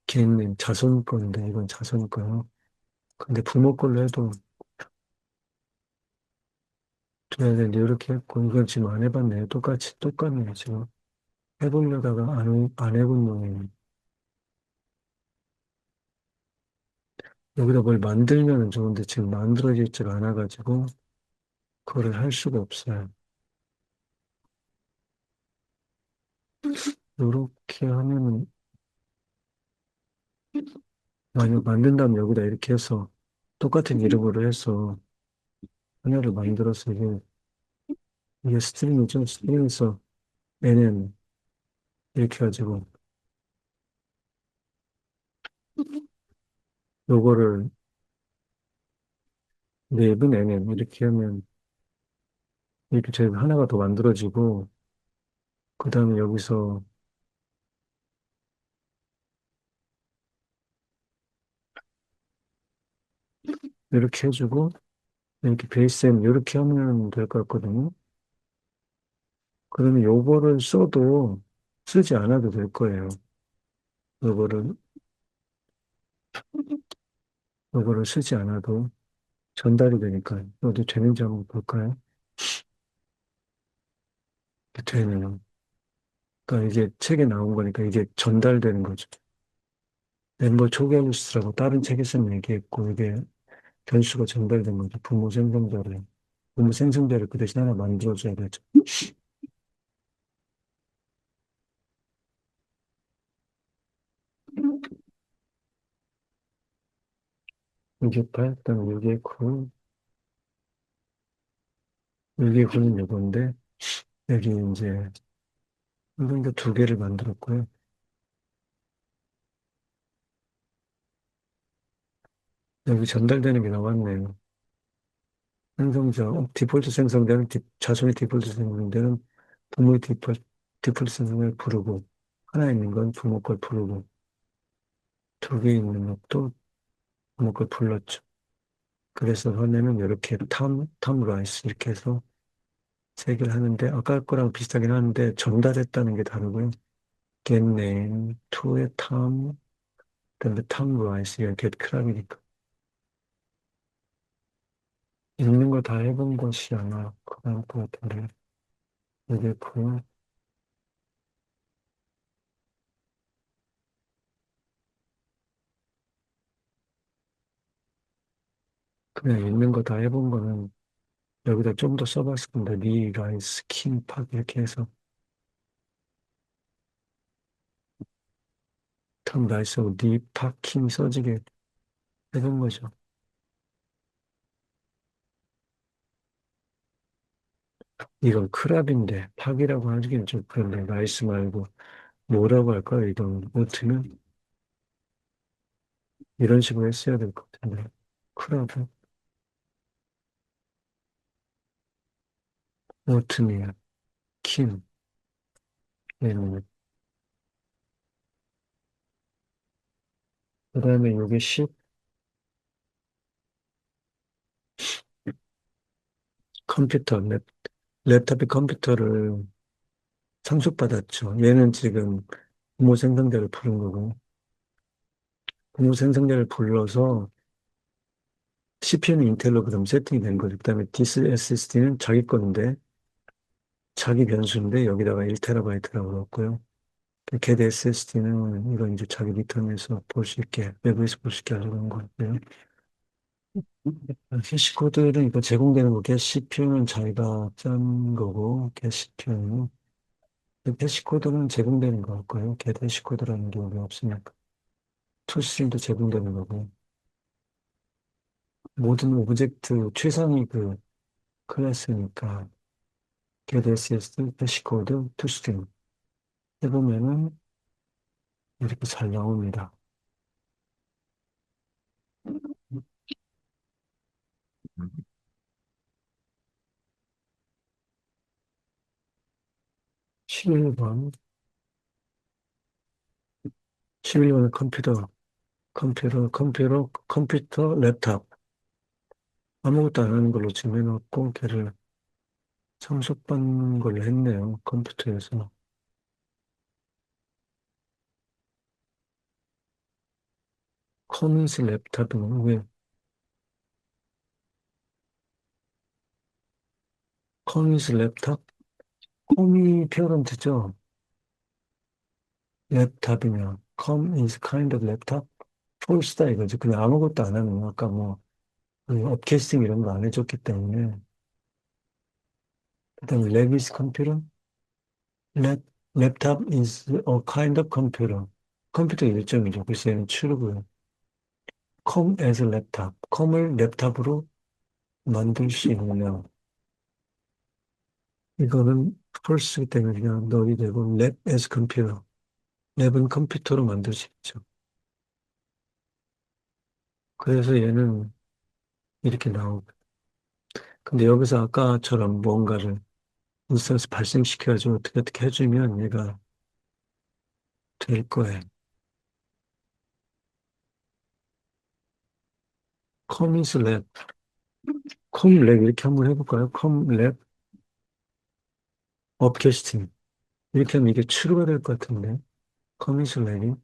개인님 자손 건데 이건 자손 거요. 근데 부모 걸로 해도 돼야 되는데 이렇게 했고 이건 지금 안 해봤네요. 똑같네요. 지금 해보려다가 안 해본 놈이 여기다 뭘 만들면은 좋은데 지금 만들어지지가 않아가지고 그거를 할 수가 없어요. 이렇게 하면은 만약 만든 다음 여기다 이렇게 해서 똑같은 이름으로 해서 하나를 만들어서 이게 스트링이죠. 스트링에서 NN 이렇게 가지고 요거를 네 분 NN 이렇게 하면 이렇게 저희가 하나가 더 만들어지고 그 다음에 여기서 이렇게 해주고 이렇게 베이스엔 이렇게 하면 될 것 같거든요. 그러면 요거를 써도 쓰지 않아도 될 거예요. 요거를 요거를 쓰지 않아도 전달이 되니까 어디 되는지 한번 볼까요? 되네요. 그러니까 이게 책에 나온 거니까 이게 전달되는 거죠. 멤버 초기화뉴스라고 다른 책에서는 얘기했고 이게 변수가 전달된 거죠. 부모 생성자를 그 대신 하나 만들어줘야 되죠. 이게 8, 그다음에 이게 9, 이게 9는 요건데 여기 이제 그러니까 두 개를 만들었고요. 여기 전달되는 게 나왔네요. 디폴트 생성되는, 자손이 디폴트 생성되는 부모의 디폴트성을 부르고, 하나 있는 건 부모 걸 부르고, 두 개 있는 것도 부모 걸 불렀죠. 그래서 선에는 이렇게 탐 라이스 이렇게 해서 세 개를 하는데, 아까 거랑 비슷하긴 하는데, 전달했다는 게 다르고요. get name, to의 탐, 그다음에 탐 라이스, 이게 get 크랍이니까. 읽는 거 다 해본 것이 아마 그 다음 것 같은데, 이게 그, 그냥 읽는 거 다 해본 거는 여기다 좀 더 써봤을 건데, 리, 라이스, 킹, 팍 이렇게 해서 탐 라이스하고 리, 팍, 킹 써지게 해본 거죠. 이건 크랍인데, 팍이라고 하기엔 좀 그런데, 라이스 말고 뭐라고 할까요? 이건 오트는 이런 식으로 했어야 될 것 같은데. 크랍은 오트미어, 킴, 얘는. 그 다음에 이게 10, 컴퓨터, 랩탑이 컴퓨터를 상속받았죠. 얘는 지금 부모 생성자를 부른 거고, 부모 생성자를 불러서 CPU는 인텔로 그럼 세팅이 된 거죠. 그다음에 디스 SSD는 자기 건데, 자기 변수인데 여기다가 1TB라고 넣었고요. get SSD는 이건 이제 자기 리턴에서 볼 수 있게, 외부에서 볼 수 있게 하려는 거고요. 캐시코드는 이거 제공되는 거, 캐시피는 자기가 짠 거고, 캐시피는 캐시코드는 제공되는 거 같고요. get 해시코드라는 게 우리 없으니까. 툴스트림도 제공되는 거고. 모든 오브젝트 최상위 그 클래스니까 get SSD, 해시코드, 툴스트림 해보면은 이렇게 잘 나옵니다. 11번, 11번은 컴퓨터, 랩탑. 아무것도 안 하는 걸로 지금 해놓고 걔를 상속받는 걸로 했네요. 컴퓨터에서. 커밋이 랩탑은 왜, 커밋이 랩탑? 컴이 페어런트죠. 랩탑이면, come is kind of 랩탑? 폴스다 이거죠. 그냥 아무것도 안 하는 거. 아까 뭐, 그 업캐스팅 이런 거 안 해줬기 때문에. 그 다음에 랩 is 컴퓨터? 랩탑 is a kind of computer. 컴퓨터 일종이죠. 그래서 얘는 추르고요. come as 랩탑. come을 랩탑으로 만들 수 있느냐. 이거는 폴스기 때문에 그냥 넣이 되고, 랩 as computer. 랩은 컴퓨터로 만들 수 있죠. 그래서 얘는 이렇게 나오고. 근데 여기서 아까처럼 뭔가를 인스턴스 발생시켜가지고 어떻게 해주면 얘가 될 거예요. 커밋 랩, 컴랩 이렇게 한번 해볼까요? 컴랩 업캐스팅. 이렇게 하면 이게 추루가 될 것 같은데. 커밋 랩이,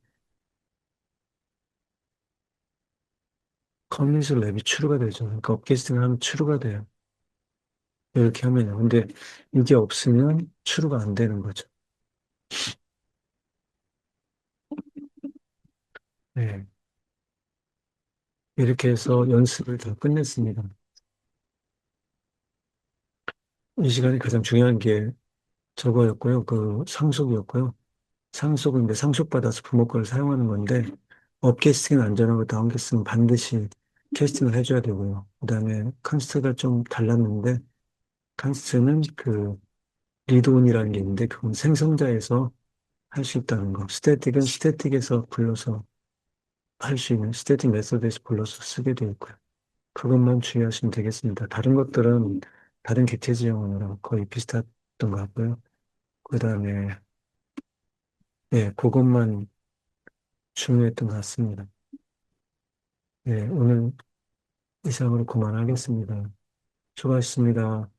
커밋 랩이 추루가 되죠. 그러니까 업캐스팅을 하면 추루가 돼요. 이렇게 하면요. 근데 이게 없으면 추루가 안 되는 거죠. 네. 이렇게 해서 연습을 다 끝냈습니다. 이 시간에 가장 중요한 게 저거였고요. 그 상속이었고요. 상속은 이제 상속받아서 부모 걸 사용하는 건데, 업캐스팅은 안전하고 다운캐스팅은 반드시 캐스팅을 해줘야 되고요. 그 다음에 컨스트가 좀 달랐는데, 컨스트는 그 리드온이라는 게 있는데, 그건 생성자에서 할 수 있다는 거. 스태틱은 스태틱에서 불러서 할 수 있는, 스태틱 메소드에서 불러서 쓰게 되어 있고요. 그것만 주의하시면 되겠습니다. 다른 것들은 다른 객체 지형이랑 거의 비슷했던 것 같고요. 그다음에 예, 그것만 중요했던 것 같습니다. 예, 오늘 이상으로 그만하겠습니다. 수고하셨습니다.